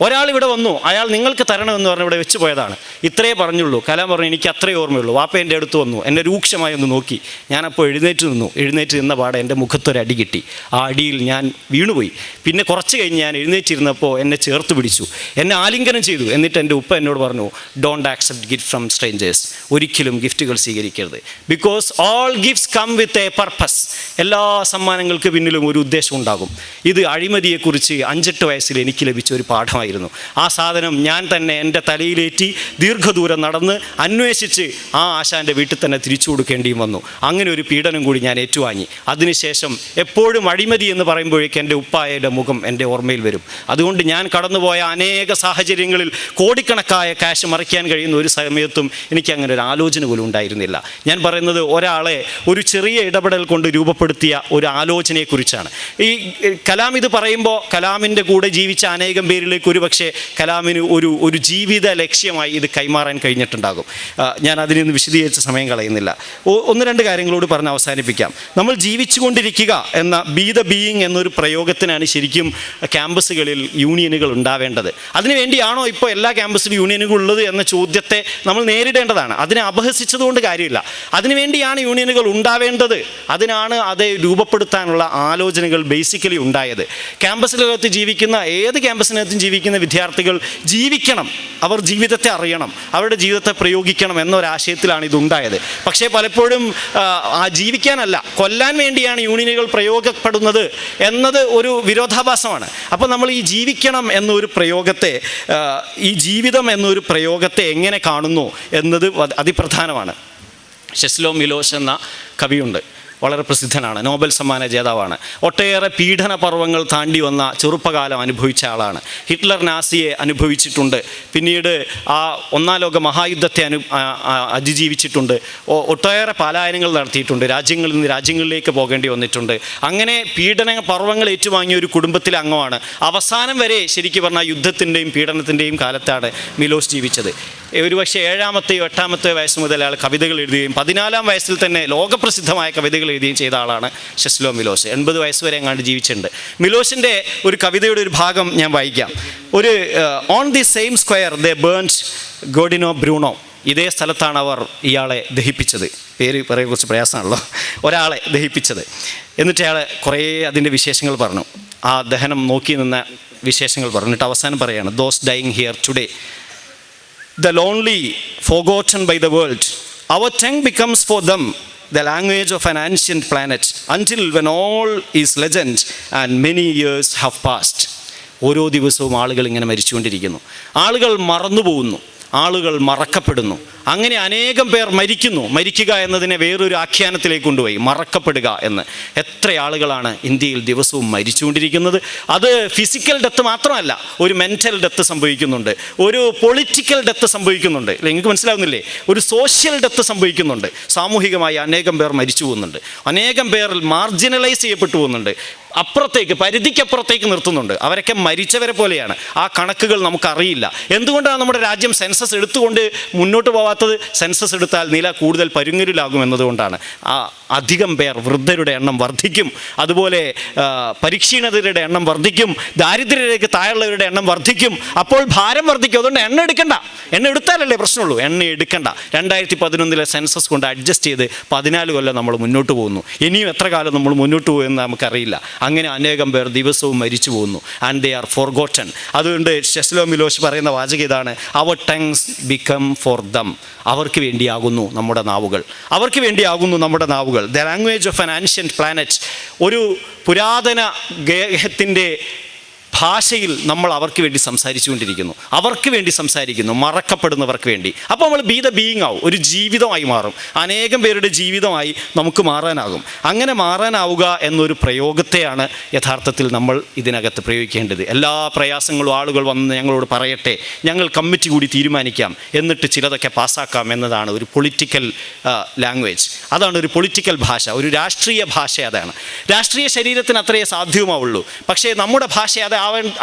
ഒരാൾ ഇവിടെ വന്നു, അയാൾ നിങ്ങൾക്ക് തരണമെന്ന് പറഞ്ഞ് ഇവിടെ വെച്ച് പോയതാണ്, ഇത്രയേ പറഞ്ഞുള്ളൂ. കലാം പറഞ്ഞു, എനിക്ക് അത്രയേ ഓർമ്മയുള്ളൂ. വാപ്പ എൻ്റെ അടുത്ത് വന്നു, എന്നെ രൂക്ഷമായി ഒന്ന് നോക്കി. ഞാനപ്പോൾ എഴുന്നേറ്റ് നിന്ന പാടെ എൻ്റെ മുഖത്തൊരടി കിട്ടി. ആ അടിയിൽ ഞാൻ വീണുപോയി. പിന്നെ കുറച്ച് കഴിഞ്ഞ് ഞാൻ എഴുന്നേറ്റിരുന്നപ്പോൾ എന്നെ ചേർത്ത് പിടിച്ചു, എന്നെ ആലിംഗനം ചെയ്തു. എന്നിട്ട് എൻ്റെ ഉപ്പ എന്നോട് പറഞ്ഞു, don't accept gift from strangers, ഒരിക്കലും ഗിഫ്റ്റുകൾ സ്വീകരിക്കരുത്. Because all gifts come with a purpose, എല്ലാ സമ്മാനങ്ങൾക്ക് പിന്നിലും ഒരു ഉദ്ദേശം ഉണ്ടാകും. ഇത് അഴിമതിയെക്കുറിച്ച് 5-8 വയസ്സിൽ എനിക്ക് ലഭിച്ച ഒരു പാഠമായി. സാധനമായിരുന്നു. ആ സാധനം ഞാൻ തന്നെ എൻ്റെ തലയിലേറ്റി ദീർഘദൂരം നടന്ന് അന്വേഷിച്ച് ആ ആശാൻ്റെ വീട്ടിൽ തന്നെ തിരിച്ചു കൊടുക്കേണ്ടിയും വന്നു. അങ്ങനെ ഒരു പീഡനം കൂടി ഞാൻ ഏറ്റുവാങ്ങി. അതിനുശേഷം എപ്പോഴും അഴിമതി എന്ന് പറയുമ്പോഴേക്കും എൻ്റെ ഉപ്പായയുടെ മുഖം എൻ്റെ ഓർമ്മയിൽ വരും. അതുകൊണ്ട് ഞാൻ കടന്നുപോയ അനേക സാഹചര്യങ്ങളിൽ കോടിക്കണക്കായ ക്യാഷ് മറിക്കാൻ കഴിയുന്ന ഒരു സമയത്തും എനിക്ക് അങ്ങനെ ഒരു ആലോചന പോലും ഉണ്ടായിരുന്നില്ല. ഞാൻ പറയുന്നത് ഒരാളെ ഒരു ചെറിയ ഇടപെടൽ കൊണ്ട് രൂപപ്പെടുത്തിയ ഒരു ആലോചനയെക്കുറിച്ചാണ്. ഈ കലാം ഇത് പറയുമ്പോൾ കലാമിൻ്റെ കൂടെ ജീവിച്ച അനേകം പേരിലേക്ക് ഒരുപക്ഷെ കലാമിന് ഒരു ജീവിത ലക്ഷ്യമായി ഇത് കൈമാറാൻ കഴിഞ്ഞിട്ടുണ്ടാകും. ഞാൻ അതിനൊന്ന് വിശദീകരിച്ച സമയം കളയുന്നില്ല. ഒന്ന് രണ്ട് കാര്യങ്ങളോട് പറഞ്ഞ് അവസാനിപ്പിക്കാം. നമ്മൾ ജീവിച്ചുകൊണ്ടിരിക്കുക എന്ന ബി ദ ബീയിങ് എന്നൊരു പ്രയോഗത്തിനാണ് ശരിക്കും ക്യാമ്പസുകളിൽ യൂണിയനുകൾ ഉണ്ടാവേണ്ടത്. അതിനുവേണ്ടിയാണോ ഇപ്പോൾ എല്ലാ ക്യാമ്പസിലും യൂണിയനുകൾ ഉള്ളത് എന്ന ചോദ്യത്തെ നമ്മൾ നേരിടേണ്ടതാണ്. അതിനെ അപഹസിച്ചതുകൊണ്ട് കാര്യമില്ല. അതിനുവേണ്ടിയാണ് യൂണിയനുകൾ ഉണ്ടാവേണ്ടത്. അതിനാണ് അത് രൂപപ്പെടുത്താനുള്ള ആലോചനകൾ ബേസിക്കലി ഉണ്ടായത്. ക്യാമ്പസിനകത്ത് ജീവിക്കുന്ന ഏത് ക്യാമ്പസിനകത്തും ജീവിക്കുന്ന വിദ്യാർത്ഥികൾ ജീവിക്കണം, അവർ ജീവിതത്തെ അറിയണം, അവരുടെ ജീവിതത്തെ പ്രയോഗിക്കണം എന്നൊരാശയത്തിലാണ് ഇതുണ്ടായത്. പക്ഷേ പലപ്പോഴും ജീവിക്കാനല്ല, കൊല്ലാൻ വേണ്ടിയാണ് യൂണിയനുകൾ പ്രയോഗപ്പെടുന്നത് എന്നത് ഒരു വിരോധാഭാസമാണ്. അപ്പോൾ നമ്മൾ ഈ ജീവിക്കണം എന്നൊരു പ്രയോഗത്തെ, ഈ ജീവിതം എന്നൊരു പ്രയോഗത്തെ എങ്ങനെ കാണുന്നു എന്നത് അതിപ്രധാനമാണ്. ഷെസ്ലോ മിലോസ് എന്ന കവിയുണ്ട്, വളരെ പ്രസിദ്ധനാണ്, നോബൽ സമ്മാന ജേതാവാണ്. ഒട്ടേറെ പീഡന പർവ്വങ്ങൾ താണ്ടി വന്ന ചെറുപ്പകാലം അനുഭവിച്ച ആളാണ്. ഹിറ്റ്ലർ നാസിയെ അനുഭവിച്ചിട്ടുണ്ട്, പിന്നീട് ആ ഒന്നാം ലോക മഹായുദ്ധത്തെ അതിജീവിച്ചിട്ടുണ്ട്, ഒട്ടേറെ പലായനങ്ങൾ നടത്തിയിട്ടുണ്ട്, രാജ്യങ്ങളിൽ നിന്ന് രാജ്യങ്ങളിലേക്ക് പോകേണ്ടി വന്നിട്ടുണ്ട്. അങ്ങനെ പീഡന പർവ്വങ്ങൾ ഏറ്റുവാങ്ങിയ ഒരു കുടുംബത്തിലെ അംഗമാണ്. അവസാനം വരെ ശരിക്കും പറഞ്ഞാൽ യുദ്ധത്തിൻ്റെയും പീഡനത്തിൻ്റെയും കാലത്താണ് മിലോസ് ജീവിച്ചത്. ഒരുപക്ഷെ 7-ാമത്തെയോ 8-ാമത്തെയോ വയസ്സ് മുതൽ അയാൾ കവിതകൾ എഴുതുകയും 14-ാം വയസ്സിൽ തന്നെ ലോകപ്രസിദ്ധമായ കവിതകൾ എഴുതുകയും ചെയ്ത ആളാണ് ഷെസ്ലോ മിലോസ്. 80 വയസ്സ് വരെ എങ്ങാണ്ട് ജീവിച്ചിട്ടുണ്ട്. മിലോസിൻ്റെ ഒരു കവിതയുടെ ഒരു ഭാഗം ഞാൻ വായിക്കാം. On the same square they burned Giordano Bruno. ഇതേ സ്ഥലത്താണ് അവർ ഇയാളെ ദഹിപ്പിച്ചത്. പേര് പറയാൻ കുറച്ച് പ്രയാസമാണല്ലോ. ഒരാളെ ദഹിപ്പിച്ചത്. എന്നിട്ട് അയാൾ കുറേ അതിൻ്റെ വിശേഷങ്ങൾ പറഞ്ഞു. ആ ദഹനം നോക്കി നിന്ന വിശേഷങ്ങൾ പറഞ്ഞിട്ട് അവസാനം പറയാണ്, those dying here today, the lonely, forgotten by the world, our tongue becomes for them the language of an ancient planet, until when all is legend and many years have passed. ഓരോ ദിവസവും ആളുകൾ ഇങ്ങനെ മരിച്ചുകൊണ്ടിരിക്കുന്നു, ആളുകൾ മറന്നു പോകുന്നു, ആളുകൾ മറക്കപ്പെടുന്നു. അങ്ങനെ അനേകം പേർ മരിക്കുന്നു. മരിക്കുക എന്നതിനെ വേറൊരു ആഖ്യാനത്തിലേക്ക് കൊണ്ടുപോയി, മറക്കപ്പെടുക എന്ന്. എത്ര ആളുകളാണ് ഇന്ത്യയിൽ ദിവസവും മരിച്ചുകൊണ്ടിരിക്കുന്നത്. അത് ഫിസിക്കൽ ഡെത്ത് മാത്രമല്ല, ഒരു മെൻ്റൽ ഡെത്ത് സംഭവിക്കുന്നുണ്ട്, ഒരു പൊളിറ്റിക്കൽ ഡെത്ത് സംഭവിക്കുന്നുണ്ട്. നിങ്ങൾക്ക് മനസ്സിലാവുന്നില്ലേ? ഒരു സോഷ്യൽ ഡെത്ത് സംഭവിക്കുന്നുണ്ട്. സാമൂഹികമായി അനേകം പേർ മരിച്ചു പോകുന്നുണ്ട്, അനേകം പേർ മാർജിനലൈസ് ചെയ്യപ്പെട്ടു പോകുന്നുണ്ട്, അപ്പുറത്തേക്ക് പരിധിക്കപ്പുറത്തേക്ക് നിർത്തുന്നുണ്ട്. അവരൊക്കെ മരിച്ചവരെ പോലെയാണ്. ആ കണക്കുകൾ നമുക്കറിയില്ല. എന്തുകൊണ്ടാണ് നമ്മുടെ രാജ്യം സെൻസസ് എടുത്തുകൊണ്ട് മുന്നോട്ട് പോകാത്തത്? സെൻസസ് എടുത്താൽ നില കൂടുതൽ പരുങ്ങലിലാകും എന്നതുകൊണ്ടാണ്. അധികം പേർ, വൃദ്ധരുടെ എണ്ണം വർദ്ധിക്കും, അതുപോലെ പരിക്ഷീണിതരുടെ എണ്ണം വർദ്ധിക്കും, ദാരിദ്ര്യരേഖയ്ക്ക് താഴെയുള്ളവരുടെ എണ്ണം വർദ്ധിക്കും. അപ്പോൾ ഭാരം വർദ്ധിക്കും. അതുകൊണ്ട് എണ്ണ എടുക്കണ്ട. എണ്ണ എടുത്താലല്ലേ പ്രശ്നമുള്ളൂ. എണ്ണ എടുക്കണ്ട. 2011 സെൻസസ് കൊണ്ട് അഡ്ജസ്റ്റ് ചെയ്ത് 14 കൊല്ലം നമ്മൾ മുന്നോട്ട് പോകുന്നു. ഇനിയും എത്ര കാലം നമ്മൾ മുന്നോട്ട് പോകുമെന്ന് നമുക്കറിയില്ല. അങ്ങനെ അനേകം പേർ ദിവസവും മരിച്ചു പോകുന്നു. And they are forgotten. അതുകൊണ്ട് ഷെസ്ലോ മിലോസ് പറയുന്ന വാചകം ഇതാണ്, അവർ ടങ്സ് ബിക്കം ഫോർ ദം. അവർക്ക് വേണ്ടിയാകുന്നു നമ്മുടെ നാവുകൾ, അവർക്ക് വേണ്ടിയാകുന്നു നമ്മുടെ നാവുകൾ. The language of an ancient planet. ഒരു പുരാതന ഗ്രഹത്തിൻ്റെ ഭാഷയിൽ നമ്മൾ അവർക്ക് വേണ്ടി സംസാരിച്ചുകൊണ്ടിരിക്കുന്നു, അവർക്ക് വേണ്ടി സംസാരിക്കുന്നു, മറക്കപ്പെടുന്നവർക്ക് വേണ്ടി. അപ്പോൾ നമ്മൾ ബി ദ ബീയിങ് ആവും, ഒരു ജീവിതമായി മാറും. അനേകം പേരുടെ ജീവിതമായി നമുക്ക് മാറാനാകും. അങ്ങനെ മാറാനാവുക എന്നൊരു പ്രയോഗത്തെയാണ് യഥാർത്ഥത്തിൽ നമ്മൾ ഇതിനകത്ത് പ്രയോഗിക്കേണ്ടത്. എല്ലാ പ്രയാസങ്ങളും ആളുകൾ വന്ന് ഞങ്ങളോട് പറയട്ടെ, ഞങ്ങൾ കമ്മിറ്റി കൂടി തീരുമാനിക്കാം, എന്നിട്ട് ചിലതൊക്കെ പാസ്സാക്കാം എന്നതാണ് ഒരു പൊളിറ്റിക്കൽ ലാംഗ്വേജ്. അതാണ് ഒരു പൊളിറ്റിക്കൽ ഭാഷ, ഒരു രാഷ്ട്രീയ ഭാഷ. അതാണ് രാഷ്ട്രീയ ശരീരത്തിന് അത്രയേ സാധ്യവുമാവുള്ളൂ. പക്ഷേ നമ്മുടെ ഭാഷ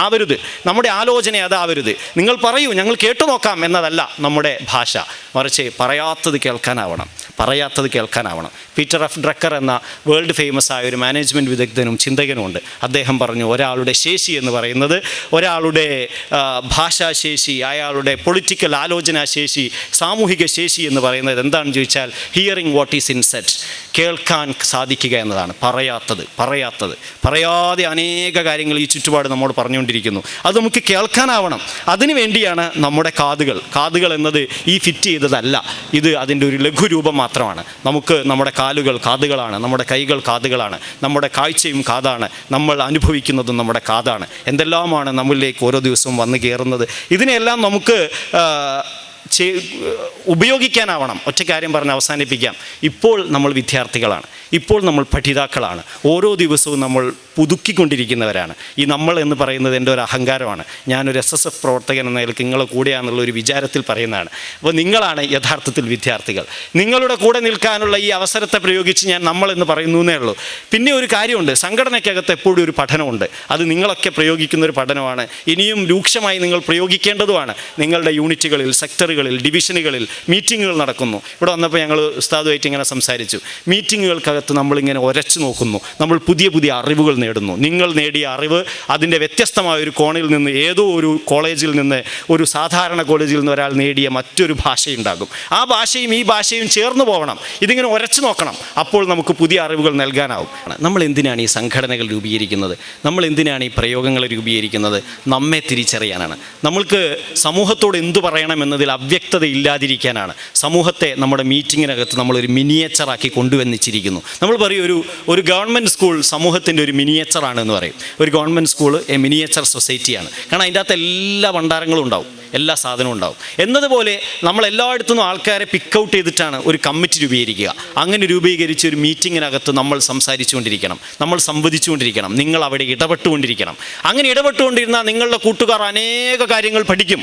ആവരുത്, നമ്മുടെ ആലോചന അതാവരുത്. നിങ്ങൾ പറയൂ, ഞങ്ങൾ കേട്ടു നോക്കാം എന്നതല്ല നമ്മുടെ ഭാഷ. മറിച്ച് പറയാത്തത് കേൾക്കാനാവണം, പറയാത്തത് കേൾക്കാനാവണം. പീറ്റർ എഫ് ഡ്രക്കർ എന്ന വേൾഡ് ഫേമസ് ആയ ഒരു മാനേജ്മെൻറ്റ് വിദഗ്ധനും ചിന്തകനുമുണ്ട്. അദ്ദേഹം പറഞ്ഞു, ഒരാളുടെ ശേഷി എന്ന് പറയുന്നത്, ഒരാളുടെ ഭാഷാശേഷി, അയാളുടെ പൊളിറ്റിക്കൽ ആലോചനാശേഷി, സാമൂഹിക ശേഷി എന്ന് പറയുന്നത് എന്താണെന്ന് ചോദിച്ചാൽ hearing what is in set, കേൾക്കാൻ സാധിക്കുക എന്നതാണ്. പറയാതെ അനേക കാര്യങ്ങൾ ഈ ചുറ്റുപാട് നമ്മോട് പറഞ്ഞുകൊണ്ടിരിക്കുന്നു. അത് നമുക്ക് കേൾക്കാനാവണം. അതിനു വേണ്ടിയാണ് നമ്മുടെ കാതുകൾ എന്നത് ഈ ഫിറ്റ് ചെയ്തതല്ല, ഇത് അതിൻ്റെ ഒരു ലഘുരൂപം മാത്രമാണ്. നമുക്ക് നമ്മുടെ കാതുകളാണ്, നമ്മുടെ കൈകൾ കാതുകളാണ്, നമ്മുടെ കാഴ്ചയും കാതാണ്, നമ്മൾ അനുഭവിക്കുന്നതും നമ്മുടെ കാതാണ്. എന്തെല്ലാമാണ് നമ്മളിലേക്ക് ഓരോ ദിവസവും വന്നു കയറുന്നത്. ഇതിനെല്ലാം നമുക്ക് ഉപയോഗിക്കാനാവണം. ഒറ്റ കാര്യം പറഞ്ഞ് അവസാനിപ്പിക്കാം. ഇപ്പോൾ നമ്മൾ വിദ്യാർത്ഥികളാണ്, ഇപ്പോൾ നമ്മൾ പഠിതാക്കളാണ്, ഓരോ ദിവസവും നമ്മൾ പുതുക്കിക്കൊണ്ടിരിക്കുന്നവരാണ്. ഈ നമ്മൾ എന്ന് പറയുന്നത് എൻ്റെ ഒരു അഹങ്കാരമാണ്. ഞാനൊരു SSF പ്രവർത്തകൻ എന്ന നിലയ്ക്ക് നിങ്ങളെ കൂടെയാണെന്നുള്ള ഒരു വിചാരത്തിൽ പറയുന്നതാണ്. അപ്പോൾ നിങ്ങളാണ് യഥാർത്ഥത്തിൽ വിദ്യാർത്ഥികൾ. നിങ്ങളുടെ കൂടെ നിൽക്കാനുള്ള ഈ അവസരത്തെ പ്രയോഗിച്ച് ഞാൻ നമ്മൾ എന്ന് പറയുന്നു എന്നേ ഉള്ളൂ. പിന്നെ ഒരു കാര്യമുണ്ട്, സംഘടനയ്ക്കകത്ത് എപ്പോഴും ഒരു പഠനമുണ്ട്. അത് നിങ്ങളൊക്കെ പ്രയോഗിക്കുന്ന ഒരു പഠനമാണ്. ഇനിയും രൂക്ഷമായി നിങ്ങൾ പ്രയോഗിക്കേണ്ടതുമാണ്. നിങ്ങളുടെ യൂണിറ്റുകളിൽ, സെക്ടറുകളിൽ, ഡിവിഷനുകളിൽ മീറ്റിങ്ങുകൾ നടക്കുന്നു. ഇവിടെ വന്നപ്പോൾ ഞങ്ങൾ ഉസ്താദുമായിട്ട് ഇങ്ങനെ സംസാരിച്ചു. മീറ്റിങ്ങുകൾക്കകത്ത് നമ്മളിങ്ങനെ ഉരച്ചു നോക്കുന്നു, നമ്മൾ പുതിയ പുതിയ അറിവുകൾ നേടുന്നു. നിങ്ങൾ നേടിയ അറിവ് അതിൻ്റെ വ്യത്യസ്തമായ ഒരു കോണിൽ നിന്ന്, ഏതോ ഒരു കോളേജിൽ നിന്ന്, ഒരു സാധാരണ കോളേജിൽ നിന്ന് ഒരാൾ നേടിയ മറ്റൊരു ഭാഷയുണ്ടാകും. ആ ഭാഷയും ഈ ഭാഷയും ചേർന്ന് പോകണം. ഇതിങ്ങനെ ഉരച്ചു നോക്കണം. അപ്പോൾ നമുക്ക് പുതിയ അറിവുകൾ നൽകാനാവും. നമ്മൾ എന്തിനാണ് ഈ സംഘടനകൾ രൂപീകരിക്കുന്നത്? നമ്മൾ എന്തിനാണ് ഈ പ്രയോഗങ്ങൾ രൂപീകരിക്കുന്നത്? നമ്മെ തിരിച്ചറിയാനാണ്. നമ്മൾക്ക് സമൂഹത്തോട് എന്തു പറയണം എന്നതിൽ അവ്യക്തത ഇല്ലാതിരിക്കാനാണ്. സമൂഹത്തെ നമ്മുടെ മീറ്റിങ്ങിനകത്ത് നമ്മളൊരു മിനിയേച്ചറാക്കി കൊണ്ടുവന്നിച്ചിരിക്കുന്നു. നമ്മൾ പറയും ഒരു ഗവൺമെൻറ് സ്കൂൾ സമൂഹത്തിൻ്റെ ഒരു മിനിയേച്ചറാണ് എന്ന് പറയും. ഒരു ഗവൺമെൻറ് സ്കൂൾ മിനിയേച്ചർ സൊസൈറ്റിയാണ്. കാരണം അതിൻ്റെ അകത്ത് എല്ലാ ഭണ്ഡാരങ്ങളും ഉണ്ടാവും, എല്ലാ സാധനവും ഉണ്ടാവും. എന്നതുപോലെ നമ്മൾ എല്ലായിടത്തുനിന്നും ആൾക്കാരെ പിക്കൗട്ട് ചെയ്തിട്ടാണ് ഒരു കമ്മിറ്റി രൂപീകരിക്കുക. അങ്ങനെ രൂപീകരിച്ച് ഒരു മീറ്റിങ്ങിനകത്ത് നമ്മൾ സംസാരിച്ചുകൊണ്ടിരിക്കണം, നമ്മൾ സംവദിച്ചുകൊണ്ടിരിക്കണം, നിങ്ങൾ അവിടെ ഇടപെട്ടുകൊണ്ടിരിക്കണം. അങ്ങനെ ഇടപെട്ടുകൊണ്ടിരുന്നാൽ നിങ്ങളുടെ കൂട്ടുകാർ അനേക കാര്യങ്ങൾ പഠിക്കും.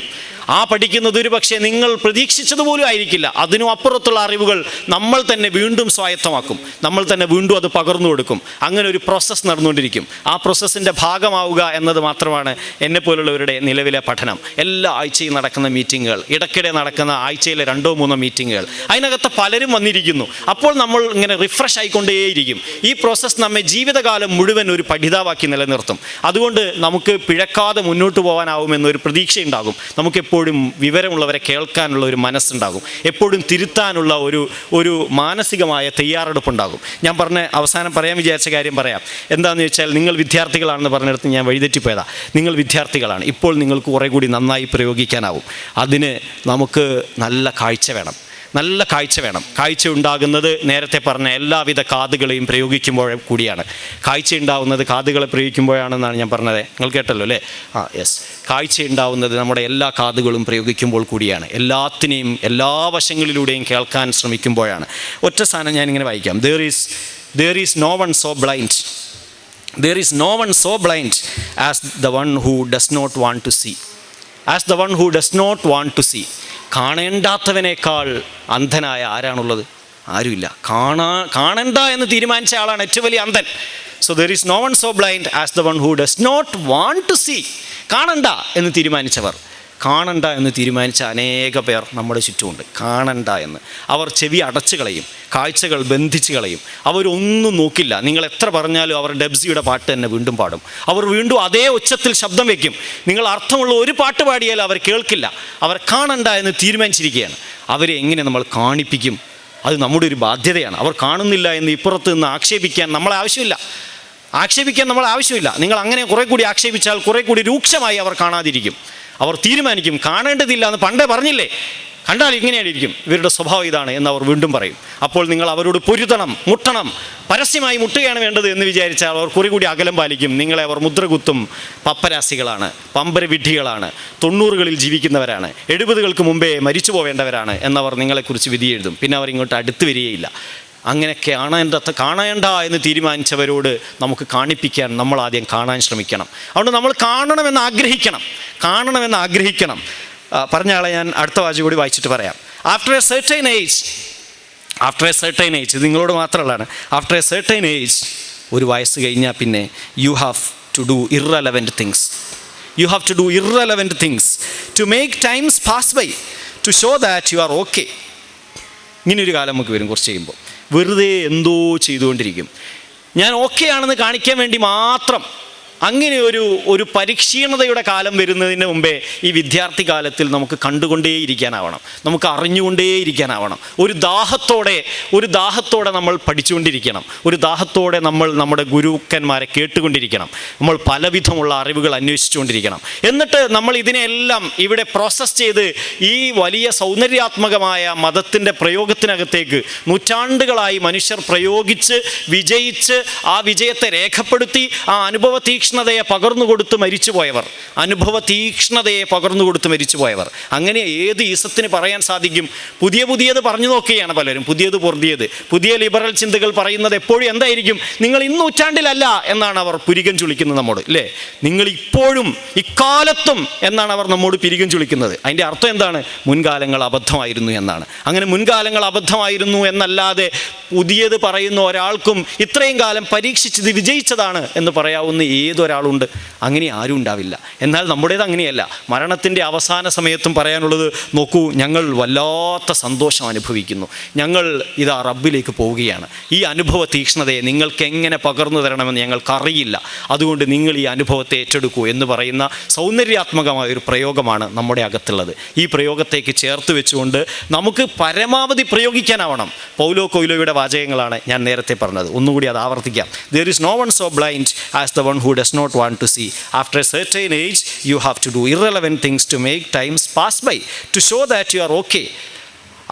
ആ പഠിക്കുന്നത് ഒരു പക്ഷേ നിങ്ങൾ പ്രതീക്ഷിച്ചതുപോലും ആയിരിക്കില്ല. അതിനും അപ്പുറത്തുള്ള അറിവുകൾ നമ്മൾ തന്നെ വീണ്ടും സ്വായത്തമാക്കും, നമ്മൾ തന്നെ വീണ്ടും അത് പകർന്നു കൊടുക്കും. അങ്ങനെ ഒരു പ്രോസസ്സ് നടന്നുകൊണ്ടിരിക്കും. ആ പ്രോസസ്സിൻ്റെ ഭാഗമാവുക എന്നത് മാത്രമാണ് എന്നെപ്പോലുള്ളവരുടെ നിലവിലെ പഠനം. എല്ലാ ആഴ്ചയും നടക്കുന്ന മീറ്റിങ്ങുകൾ, ഇടയ്ക്കിടെ നടക്കുന്ന ആഴ്ചയിലെ 2-3 മീറ്റിങ്ങുകൾ, അതിനകത്ത് പലരും വന്നിരിക്കുന്നു. അപ്പോൾ നമ്മൾ ഇങ്ങനെ റിഫ്രഷ് ആയിക്കൊണ്ടേയിരിക്കും. ഈ പ്രോസസ്സ് നമ്മെ ജീവിതകാലം മുഴുവൻ ഒരു പഠിതാവാക്കി നിലനിർത്തും. അതുകൊണ്ട് നമുക്ക് പിഴക്കാതെ മുന്നോട്ട് പോകാനാവുമെന്നൊരു പ്രതീക്ഷയുണ്ടാകും. നമുക്ക് എപ്പോഴും വിവരമുള്ളവരെ കേൾക്കാനുള്ള ഒരു മനസ്സുണ്ടാകും. എപ്പോഴും തിരുത്താനുള്ള ഒരു മാനസികമായ തയ്യാറെടുപ്പുണ്ടാകും. ഞാൻ അവസാനം പറയാൻ വിചാരിച്ച കാര്യം പറയാം. എന്താണെന്ന് വെച്ചാൽ, നിങ്ങൾ വിദ്യാർത്ഥികളാണെന്ന് പറഞ്ഞിടത്ത് ഞാൻ വഴിതെറ്റിപ്പോയതാ. നിങ്ങൾ വിദ്യാർത്ഥികളാണ്. ഇപ്പോൾ നിങ്ങൾക്ക് കുറേ കൂടി നന്നായി പ്രയോഗിക്കാനാവും. അതിന് നമുക്ക് നല്ല കാഴ്ച വേണം. കാഴ്ച ഉണ്ടാകുന്നത് നേരത്തെ പറഞ്ഞ എല്ലാവിധ കാതുകളെയും പ്രയോഗിക്കുമ്പോൾ കൂടിയാണ്. കാഴ്ച ഉണ്ടാവുന്നത് കാതുകളെ പ്രയോഗിക്കുമ്പോഴാണെന്നാണ് ഞാൻ പറഞ്ഞത്. നിങ്ങൾ കേട്ടല്ലോ അല്ലേ? യെസ്. കാഴ്ച ഉണ്ടാവുന്നത് നമ്മുടെ എല്ലാ കാതുകളും പ്രയോഗിക്കുമ്പോൾ കൂടിയാണ്. എല്ലാത്തിനെയും എല്ലാ വശങ്ങളിലൂടെയും കേൾക്കാൻ ശ്രമിക്കുമ്പോഴാണ്. ഒറ്റ സാധനം ഞാനിങ്ങനെ വായിക്കാം. There is no one so blind. There is no one so blind as the one who does not want to see. As the one who does not want to see. കാണേണ്ടാത്തവനേക്കാൾ അന്ധനായ ആരാണുള്ളത്? ആരുമില്ല. കാണണ്ട എന്ന് തീരുമാനിച്ച ആളാണ് ഏറ്റവും വലിയ അന്ധൻ. So there is no one so blind as the one who does not want to see. കാണണ്ട എന്ന് തീരുമാനിച്ച അനേക പേർ നമ്മുടെ ചുറ്റുമുണ്ട്. കാണണ്ട എന്ന് അവർ ചെവി അടച്ചു കളയും, കാഴ്ചകൾ ബന്ധിച്ച് കളയും. അവരൊന്നും നോക്കില്ല. നിങ്ങൾ എത്ര പറഞ്ഞാലും അവർ ഡെബ്സിയുടെ പാട്ട് തന്നെ വീണ്ടും പാടും. അവർ വീണ്ടും അതേ ഉച്ചത്തിൽ ശബ്ദം വയ്ക്കും. നിങ്ങൾ അർത്ഥമുള്ള ഒരു പാട്ട് പാടിയാലും അവർ കേൾക്കില്ല. അവർ കാണണ്ട എന്ന് തീരുമാനിച്ചിരിക്കുകയാണ്. അവരെ എങ്ങനെ നമ്മൾ കാണിപ്പിക്കും? അത് നമ്മുടെ ഒരു ബാധ്യതയാണ്. അവർ കാണുന്നില്ല എന്ന് ഇപ്പുറത്ത് നിന്ന് ആക്ഷേപിക്കാൻ നമ്മൾ ആവശ്യമില്ല. നിങ്ങൾ അങ്ങനെ കുറെ കൂടി ആക്ഷേപിച്ചാൽ കുറെ കൂടി രൂക്ഷമായി അവർ കാണാതിരിക്കും. അവർ തീരുമാനിക്കും കാണേണ്ടതില്ല എന്ന് പണ്ടേ പറഞ്ഞില്ലേ, കണ്ടാൽ ഇങ്ങനെയായിരിക്കും, ഇവരുടെ സ്വഭാവം ഇതാണ് എന്ന് അവർ വീണ്ടും പറയും. അപ്പോൾ നിങ്ങൾ അവരോട് പൊരുതണം, മുട്ടണം. പരസ്യമായി മുട്ടുകയാണ് വേണ്ടത് എന്ന് വിചാരിച്ചാൽ അവർ കുറെ കൂടി അകലം പാലിക്കും. നിങ്ങളെ അവർ മുദ്രകുത്തും. പപ്പരാസികളാണ്, പമ്പരവിഡ്ഢികളാണ്, 90കളിൽ ജീവിക്കുന്നവരാണ്, 70കൾക്ക് മുമ്പേ മരിച്ചു പോവേണ്ടവരാണ് എന്നവർ നിങ്ങളെക്കുറിച്ച് വിധി എഴുതും. പിന്നെ അവർ ഇങ്ങോട്ട് അടുത്ത് വരികയില്ല. അങ്ങനെ കാണേണ്ട എന്ന് തീരുമാനിച്ചവരോട് നമുക്ക് കാണിപ്പിക്കാൻ നമ്മൾ ആദ്യം കാണാൻ ശ്രമിക്കണം. അതുകൊണ്ട് നമ്മൾ കാണണമെന്ന് ആഗ്രഹിക്കണം. പറഞ്ഞ ആളെ ഞാൻ അടുത്ത വാചകം കൂടി വായിച്ചിട്ട് പറയാം. ആഫ്റ്റർ എ സർട്ടൈൻ ഏജ്, ഇത് നിങ്ങളോട് മാത്രമുള്ളതാണ്. ആഫ്റ്റർ എ സർട്ടൈൻ ഏജ്, ഒരു വയസ്സ് കഴിഞ്ഞാൽ പിന്നെ you have to do irrelevant things to make times pass by to show that you are okay. ഇങ്ങനെയൊരു കാലം നമുക്ക് വരും. കുറച്ച് കഴിയുമ്പോൾ വെറുതെ എന്തോ ചെയ്തുകൊണ്ടിരിക്കും. ഞാൻ ഓക്കെ ആണെന്ന് കാണിക്കാൻ വേണ്ടി മാത്രം അങ്ങനെ ഒരു പരിക്ഷീണതയുടെ കാലം വരുന്നതിന് മുമ്പേ ഈ വിദ്യാർത്ഥി കാലത്തിൽ നമുക്ക് കണ്ടുകൊണ്ടേയിരിക്കാനാവണം, നമുക്ക് അറിഞ്ഞുകൊണ്ടേയിരിക്കാനാവണം. ഒരു ദാഹത്തോടെ നമ്മൾ പഠിച്ചുകൊണ്ടിരിക്കണം, ഒരു ദാഹത്തോടെ നമ്മൾ നമ്മുടെ ഗുരുക്കന്മാരെ കേട്ടുകൊണ്ടിരിക്കണം, നമ്മൾ പലവിധമുള്ള അറിവുകൾ അന്വേഷിച്ചുകൊണ്ടിരിക്കണം. എന്നിട്ട് നമ്മൾ ഇതിനെല്ലാം ഇവിടെ പ്രോസസ്സ് ചെയ്ത് ഈ വലിയ സൗന്ദര്യാത്മകമായ മതത്തിൻ്റെ പ്രയോഗത്തിനകത്തേക്ക് നൂറ്റാണ്ടുകളായി മനുഷ്യർ പ്രയോഗിച്ച് വിജയിച്ച് ആ വിജയത്തെ രേഖപ്പെടുത്തി ആ അനുഭവ തീക്ഷ്ണതയെ പകർന്നു കൊടുത്ത് മരിച്ചു പോയവർ. അങ്ങനെ ഏത് ഈസത്തിന് പറയാൻ സാധിക്കും? പുതിയത് പറഞ്ഞു നോക്കുകയാണ് പലരും, പുതിയ ലിബറൽ ചിന്തകൾ പറയുന്നത് എപ്പോഴും എന്തായിരിക്കും? നിങ്ങൾ ഇന്ന് നൂറ്റാണ്ടിലല്ല എന്നാണ് അവർ പുരികം ചുളിക്കുന്നത് നമ്മോട്, അല്ലേ? നിങ്ങൾ ഇപ്പോഴും ഇക്കാലത്തും എന്നാണ് അവർ നമ്മോട് പിരികം ചുളിക്കുന്നത്. അതിൻ്റെ അർത്ഥം എന്താണ്? മുൻകാലങ്ങൾ അബദ്ധമായിരുന്നു എന്നാണ്. അങ്ങനെ മുൻകാലങ്ങൾ അബദ്ധമായിരുന്നു എന്നല്ലാതെ പുതിയത് പറയുന്ന ഒരാൾക്കും ഇത്രയും കാലം പരീക്ഷിച്ചത് വിജയിച്ചതാണ് എന്ന് പറയാവുന്ന ഏതൊരാളുണ്ട്? അങ്ങനെ ആരും ഉണ്ടാവില്ല. എന്നാൽ നമ്മുടേത് അങ്ങനെയല്ല. മരണത്തിൻ്റെ അവസാന സമയത്തും പറയാനുള്ളത്, നോക്കൂ, ഞങ്ങൾ വല്ലാത്ത സന്തോഷം അനുഭവിക്കുന്നു, ഞങ്ങൾ ഇതാ റബ്ബിലേക്ക് പോവുകയാണ്. ഈ അനുഭവ തീക്ഷ്ണതയെ നിങ്ങൾക്ക് എങ്ങനെ പകർന്നു തരണമെന്ന് ഞങ്ങൾക്കറിയില്ല, അതുകൊണ്ട് നിങ്ങൾ ഈ അനുഭവത്തെ ഏറ്റെടുക്കൂ എന്ന് പറയുന്ന സൗന്ദര്യാത്മകമായ ഒരു പ്രയോഗമാണ് നമ്മുടെ അകത്തുള്ളത്. ഈ പ്രയോഗത്തേക്ക് ചേർത്ത് വെച്ചുകൊണ്ട് നമുക്ക് പരമാവധി പ്രയോഗിക്കാനാവണം. പൗലോ കൊയ്ലോയുടെ വാചകങ്ങളാണ് ഞാൻ നേരത്തെ പറഞ്ഞത്. ഒന്നുകൂടി അത് ആവർത്തിക്കാം. There is no one so blind as the one who does not want to see. After a certain age, you have to do irrelevant things to make times pass by, to show that you are okay.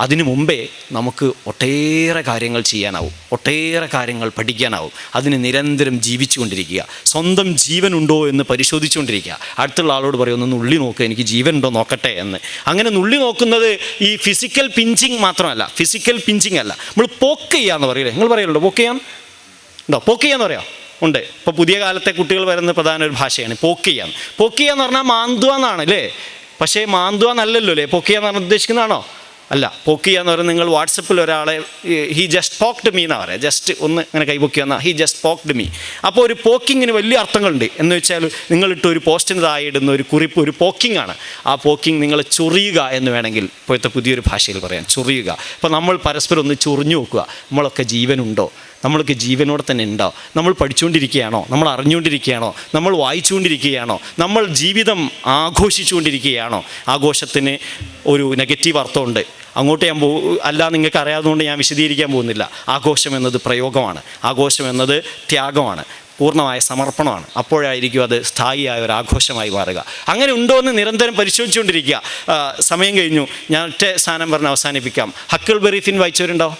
അതിനു മുമ്പേ നമുക്ക് ഒട്ടേറെ കാര്യങ്ങൾ ചെയ്യാനാവും, ഒട്ടേറെ കാര്യങ്ങൾ പഠിക്കാനാവും. അതിന് നിരന്തരം ജീവിച്ചുകൊണ്ടിരിക്കുക, സ്വന്തം ജീവനുണ്ടോ എന്ന് പരിശോധിച്ചുകൊണ്ടിരിക്കുക. അടുത്തുള്ള ആളോട് പറയും, ഒന്ന് നുള്ളി നോക്കുക, എനിക്ക് ജീവൻ ഉണ്ടോ നോക്കട്ടെ എന്ന്. അങ്ങനെ നുള്ളി നോക്കുന്നത് ഈ ഫിസിക്കൽ പിഞ്ചിങ് മാത്രമല്ല, നമ്മൾ പോക്ക് ചെയ്യാന്ന് പറയില്ലേ? നിങ്ങൾ പറയലുണ്ടോ പോക്ക് ചെയ്യാൻ? ഉണ്ടോ? പോക്ക് ചെയ്യാന്ന് പറയാം ഉണ്ട്. ഇപ്പോൾ പുതിയ കാലത്തെ കുട്ടികൾ വരുന്ന പ്രധാന ഒരു ഭാഷയാണ് പോക്ക് ചെയ്യാന്ന് പറഞ്ഞാൽ മാന്തുക എന്നാണ്, അല്ലേ? പക്ഷേ മാന്തുക എന്നല്ലല്ലോ, അല്ലേ? പോക്ക് ചെയ്യാന്ന് പറഞ്ഞാൽ ഉദ്ദേശിക്കുന്നതാണോ? അല്ല. പോക്ക് ചെയ്യാന്ന് പറയുന്നത്, നിങ്ങൾ വാട്സപ്പിൽ ഒരാളെ ഹി ജസ്റ്റ് പോക്ക്ഡ് മീ എന്നാണ് പറയുക. ജസ്റ്റ് ഒന്ന് ഇങ്ങനെ കൈപൊക്കി വന്നാൽ ഹി ജസ്റ്റ് പോക്ക്ഡ് മീ. അപ്പോൾ ഒരു പോക്കിങ്ങിന് വലിയ അർത്ഥങ്ങളുണ്ട്. എന്ന് വെച്ചാൽ നിങ്ങളിട്ട് ഒരു പോസ്റ്റിന് താഴെ ഇടുന്ന ഒരു കുറിപ്പ് ഒരു പോക്കിംഗ് ആണ്. ആ പോക്കിംഗ് നിങ്ങൾ ചൊറിയുക എന്ന് വേണമെങ്കിൽ ഇപ്പോഴത്തെ പുതിയൊരു ഭാഷയിൽ പറയാം, ചൊറിയുക. അപ്പോൾ നമ്മൾ പരസ്പരം ഒന്ന് ചൊറിഞ്ഞു നോക്കുക, നമ്മളൊക്കെ ജീവനുണ്ടോ, നമ്മൾക്ക് ജീവനോടെ തന്നെ ഉണ്ടോ, നമ്മൾ പഠിച്ചുകൊണ്ടിരിക്കുകയാണോ, നമ്മൾ അറിഞ്ഞുകൊണ്ടിരിക്കുകയാണോ, നമ്മൾ വായിച്ചുകൊണ്ടിരിക്കുകയാണോ, നമ്മൾ ജീവിതം ആഘോഷിച്ചുകൊണ്ടിരിക്കുകയാണോ? ആഘോഷത്തിന് ഒരു നെഗറ്റീവ് അർത്ഥമുണ്ട്, അങ്ങോട്ട് ഞാൻ അല്ല, നിങ്ങൾക്ക് അറിയാവുന്നതുകൊണ്ട് ഞാൻ വിശദീകരിക്കാൻ പോകുന്നില്ല. ആഘോഷം എന്നത് പ്രയോഗമാണ്, ആഘോഷം എന്നത് ത്യാഗമാണ്, പൂർണ്ണമായ സമർപ്പണമാണ്. അപ്പോഴായിരിക്കും അത് സ്ഥായിയായ ഒരു ആഘോഷമായി മാറുക. അങ്ങനെ ഉണ്ടോ എന്ന് നിരന്തരം പരിശോധിച്ചുകൊണ്ടിരിക്കുക. സമയം കഴിഞ്ഞു, ഞാൻ ഒറ്റ സ്ഥാനം പറഞ്ഞ് അവസാനിപ്പിക്കാം. ഹക്കിൾബെറി ഫിൻ വായിച്ചവരുണ്ടോ?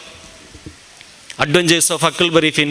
Adventures of Huckleberry Finn?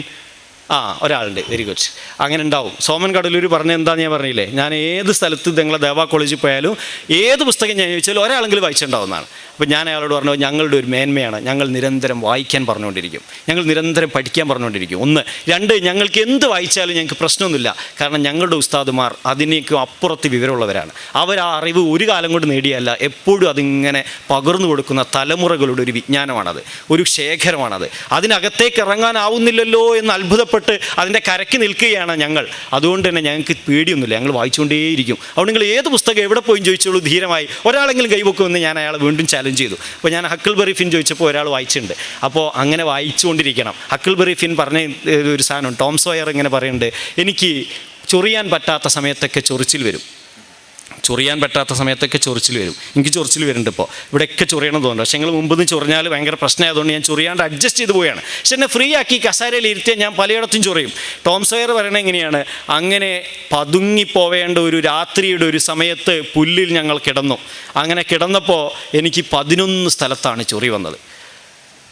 ഒരാളുണ്ട്, വെരി ഗുഡ്. അങ്ങനെ ഉണ്ടാവും. സോമൻ കടലൂർ പറഞ്ഞ എന്താണെന്ന് ഞാൻ പറഞ്ഞില്ലേ, ഞാൻ ഏത് സ്ഥലത്ത് നിങ്ങളെ ദേവാ കോളേജിൽ പോയാലും ഏത് പുസ്തകം ഞാൻ ചോദിച്ചാലും ഒരാളെങ്കിലും വായിച്ചിട്ടുണ്ടാവുന്നതാണ്. അപ്പോൾ ഞാൻ അയാളോട് പറഞ്ഞു, ഞങ്ങളുടെ ഒരു മേന്മയാണ് ഞങ്ങൾ നിരന്തരം വായിക്കാൻ പറഞ്ഞുകൊണ്ടിരിക്കും, ഞങ്ങൾ നിരന്തരം പഠിക്കാൻ പറഞ്ഞുകൊണ്ടിരിക്കും. 1. 2, ഞങ്ങൾക്ക് എന്ത് വായിച്ചാലും ഞങ്ങൾക്ക് പ്രശ്നമൊന്നുമില്ല, കാരണം ഞങ്ങളുടെ ഉസ്താദുമാർ അതിനേക്കും അപ്പുറത്ത് വിവരമുള്ളവരാണ്. അവർ ആ അറിവ് ഒരു കാലം കൊണ്ട് നേടിയല്ല, എപ്പോഴും അതിങ്ങനെ പകർന്നു കൊടുക്കുന്ന തലമുറകളുടെ ഒരു വിജ്ഞാനമാണത്, ഒരു ശേഖരമാണത്. അതിനകത്തേക്ക് ഇറങ്ങാനാവുന്നില്ലല്ലോ എന്ന് അത്ഭുതപ്പെട്ട് അതിൻ്റെ കരയ്ക്ക് നിൽക്കുകയാണ് ഞങ്ങൾ. അതുകൊണ്ട് തന്നെ ഞങ്ങൾക്ക് പേടിയൊന്നുമില്ല, ഞങ്ങൾ വായിച്ചുകൊണ്ടേയിരിക്കും. അതുകൊണ്ട് നിങ്ങൾ ഏത് പുസ്തകം എവിടെ പോയി ചോദിച്ചോളൂ, ധീരമായി ഒരാളെങ്കിലും കൈവക്കുമെന്ന് ഞാൻ അയാളെ വീണ്ടും ചാലഞ്ച് ചെയ്തു. അപ്പോൾ ഞാൻ ഹക്കിൾബെറി ഫിൻ ചോദിച്ചപ്പോൾ ഒരാൾ വായിച്ചിട്ടുണ്ട്. അപ്പോൾ അങ്ങനെ വായിച്ചുകൊണ്ടിരിക്കണം. ഹക്കിൾബെറി ഫിൻ പറഞ്ഞ ഒരു സാധനം ടോം സോയർ ഇങ്ങനെ പറയുന്നുണ്ട്, എനിക്ക് ചൊറിയാൻ പറ്റാത്ത സമയത്തൊക്കെ ചൊറിച്ചിൽ വരും, എനിക്ക് ചൊറിച്ചിൽ വരുന്നുണ്ട്. ഇപ്പോൾ ഇവിടെയൊക്കെ ചൊറിയണം തോന്നുന്നു. പക്ഷേ നിങ്ങൾ മുമ്പ് നിന്ന് ചൊറിഞ്ഞാൽ ഭയങ്കര പ്രശ്നമായതുകൊണ്ട് ഞാൻ ചൊറിയാണ്ട് അഡ്ജസ്റ്റ് ചെയ്ത് പോവുകയാണ്. പക്ഷെ എന്നെ ഫ്രീ ആക്കി കസേരയിൽ ഇരുത്തിയാൽ ഞാൻ പലയിടത്തും ചൊറിയും. ടോം സോയർ പറയണത് എങ്ങനെയാണ്, അങ്ങനെ പതുങ്ങിപ്പോവേണ്ട ഒരു രാത്രിയുടെ ഒരു സമയത്ത് പുല്ലിൽ ഞങ്ങൾ കിടന്നു. അങ്ങനെ കിടന്നപ്പോൾ എനിക്ക് 11 സ്ഥലത്താണ് ചൊറി വന്നത്,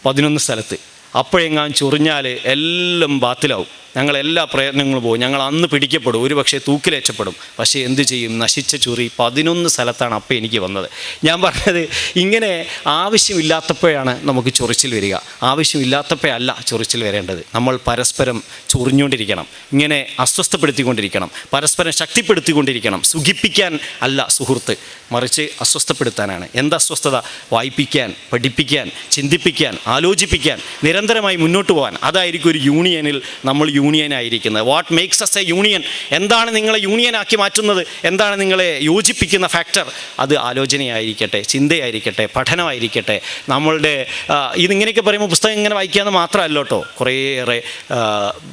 11 സ്ഥലത്ത്. അപ്പോഴെങ്ങാൻ ചൊറിഞ്ഞാൽ എല്ലാം ബാത്തിലാവും, ഞങ്ങളെല്ലാ പ്രയത്നങ്ങളും പോകും, ഞങ്ങൾ അന്ന് പിടിക്കപ്പെടും, ഒരു പക്ഷേ തൂക്കിലേറ്റപ്പെടും. പക്ഷേ എന്ത് ചെയ്യും, നശിച്ച ചൊറി 11 സ്ഥലത്താണ് അപ്പം എനിക്ക് വന്നത്. ഞാൻ പറഞ്ഞത് ഇങ്ങനെ ആവശ്യമില്ലാത്തപ്പോഴാണ് നമുക്ക് ചൊറിച്ചിൽ വരിക, ആവശ്യമില്ലാത്തപ്പോഴല്ല ചൊറിച്ചിൽ വരേണ്ടത്. നമ്മൾ പരസ്പരം ചൊറിഞ്ഞുകൊണ്ടിരിക്കണം, ഇങ്ങനെ അസ്വസ്ഥപ്പെടുത്തിക്കൊണ്ടിരിക്കണം, പരസ്പരം ശക്തിപ്പെടുത്തിക്കൊണ്ടിരിക്കണം. സുഖിപ്പിക്കാൻ അല്ല സുഹൃത്ത്, മറിച്ച് അസ്വസ്ഥപ്പെടുത്താനാണ്. എന്തസ്വസ്ഥത? വായിപ്പിക്കാൻ, പഠിപ്പിക്കാൻ, ചിന്തിപ്പിക്കാൻ, ആലോചിപ്പിക്കാൻ, നിരന്തരമായി മുന്നോട്ട് പോകാൻ. അതായിരിക്കും ഒരു യൂണിയനിൽ നമ്മൾ യൂണിയൻ ആയിരിക്കുന്നത്? What makes us a union? എന്താണ് നിങ്ങളെ യൂണിയനാക്കി മാറ്റുന്നത്? എന്താണ് നിങ്ങളെ യോജിപ്പിക്കുന്ന ഫാക്ടർ? അത് ആലോചനയായിരിക്കട്ടെ, ചിന്തയായിരിക്കട്ടെ, പഠനമായിരിക്കട്ടെ. നമ്മളുടെ ഇതിങ്ങനെയൊക്കെ പറയുമ്പോൾ പുസ്തകം ഇങ്ങനെ വായിക്കാമെന്ന് മാത്രമല്ല കേട്ടോ, കുറേയേറെ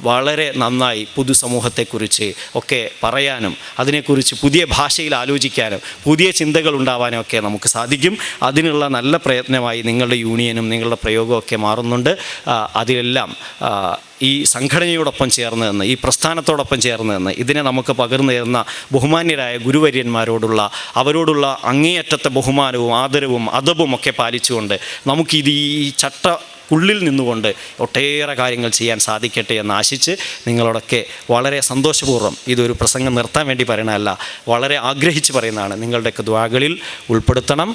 വളരെ നന്നായി പൊതുസമൂഹത്തെക്കുറിച്ച് ഒക്കെ പറയാനും അതിനെക്കുറിച്ച് പുതിയ ഭാഷയിൽ ആലോചിക്കാനും പുതിയ ചിന്തകൾ ഉണ്ടാവാനും ഒക്കെ നമുക്ക് സാധിക്കും. അതിനുള്ള നല്ല പ്രയത്നമായി നിങ്ങളുടെ യൂണിയനും നിങ്ങളുടെ പ്രയോഗമൊക്കെ മാറുന്നുണ്ട്. അതിലെല്ലാം ഈ സംഘടനയോടൊപ്പം ചേർന്ന് നിന്ന്, ഈ പ്രസ്ഥാനത്തോടൊപ്പം ചേർന്ന് നിന്ന് ഇതിനെ നമുക്ക് പകർന്നു തരുന്ന ബഹുമാന്യരായ ഗുരുവര്യന്മാരോടുള്ള അവരോടുള്ള അങ്ങേയറ്റത്തെ ബഹുമാനവും ആദരവും അദബും ഒക്കെ പാലിച്ചുകൊണ്ട് നമുക്കിത് ഈ ഉള്ളിൽ നിന്നുകൊണ്ട് ഒട്ടേറെ കാര്യങ്ങൾ ചെയ്യാൻ സാധിക്കട്ടെ എന്ന് ആശിച്ച് നിങ്ങളോടൊക്കെ വളരെ സന്തോഷപൂർവ്വം, ഇതൊരു പ്രസംഗം നിർത്താൻ വേണ്ടി പറയണതല്ല, വളരെ ആഗ്രഹിച്ച് പറയുന്നതാണ്, നിങ്ങളുടെയൊക്കെ ദ്വാകളിൽ ഉൾപ്പെടുത്തണം.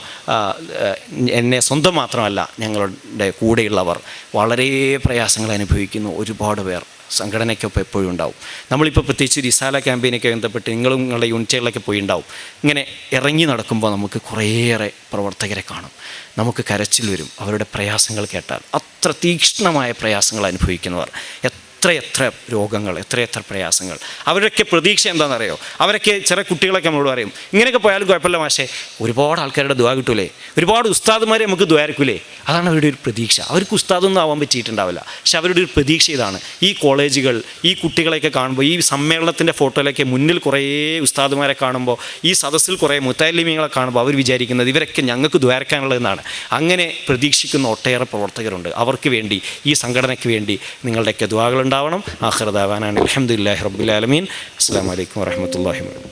എന്നെ സ്വന്തം മാത്രമല്ല, ഞങ്ങളുടെ കൂടെയുള്ളവർ വളരെ പ്രയാസങ്ങൾ അനുഭവിക്കുന്നു ഒരുപാട് പേർ. സംഘടനയ്ക്കൊപ്പം എപ്പോഴും ഉണ്ടാവും. നമ്മളിപ്പോൾ പ്രത്യേകിച്ച് റിസാല ക്യാമ്പയിനൊക്കെ ബന്ധപ്പെട്ട് നിങ്ങളും നിങ്ങളുടെ യൂണിറ്റുകളിലൊക്കെ പോയി ഉണ്ടാവും. ഇങ്ങനെ ഇറങ്ങി നടക്കുമ്പോൾ നമുക്ക് കുറേയേറെ പ്രവർത്തകരെ കാണും. നമുക്ക് കരച്ചിൽ വരും അവരുടെ പ്രയാസങ്ങൾ കേട്ടാൽ. അത്ര തീക്ഷ്ണമായ പ്രയാസങ്ങൾ അനുഭവിക്കുന്നവർ, എത്രയെത്ര രോഗങ്ങൾ, എത്രയെത്ര പ്രയാസങ്ങൾ. അവരൊക്കെ പ്രതീക്ഷ എന്താണെന്നറിയോ? അവരൊക്കെ ചെറിയ കുട്ടികളൊക്കെ നമ്മളോട് പറയും, ഇങ്ങനെയൊക്കെ പോയാലും കുഴപ്പമില്ല മാഷേ, ഒരുപാട് ആൾക്കാരുടെ ദുആ കിട്ടൂലേ, ഒരുപാട് ഉസ്താദുമാരെ നമുക്ക് ദ്വാരക്കൂലേ. അതാണ് അവരുടെ ഒരു പ്രതീക്ഷ. അവർക്ക് ഉസ്താദൊന്നും ആവാൻ പറ്റിയിട്ടുണ്ടാവില്ല, പക്ഷെ അവരുടെ ഒരു പ്രതീക്ഷ ഇതാണ്. ഈ കോളേജുകൾ, ഈ കുട്ടികളെയൊക്കെ കാണുമ്പോൾ, ഈ സമ്മേളനത്തിൻ്റെ ഫോട്ടോയിലൊക്കെ മുന്നിൽ കുറേ ഉസ്താദുമാരെ കാണുമ്പോൾ, ഈ സദസ്സിൽ കുറേ മുത്തഅല്ലിമീങ്ങളെ കാണുമ്പോൾ അവർ വിചാരിക്കുന്നത് ഇവരൊക്കെ ഞങ്ങൾക്ക് ദ്വാരക്കാനുള്ളതെന്നാണ്. അങ്ങനെ പ്രതീക്ഷിക്കുന്ന ഒട്ടേറെ പ്രവർത്തകരുണ്ട്. അവർക്ക് വേണ്ടി, ഈ സംഘടനയ്ക്ക് വേണ്ടി നിങ്ങളുടെയൊക്കെ ദുആകളുണ്ടാവണം. ആഖിറു ദഅവാനാ അൽഹംദുലില്ലാഹി റബ്ബിൽ ആലമീൻ. അസ്സലാമു അലൈക്കും വറഹ്മത്തുള്ളാഹി വബറകാതുഹു.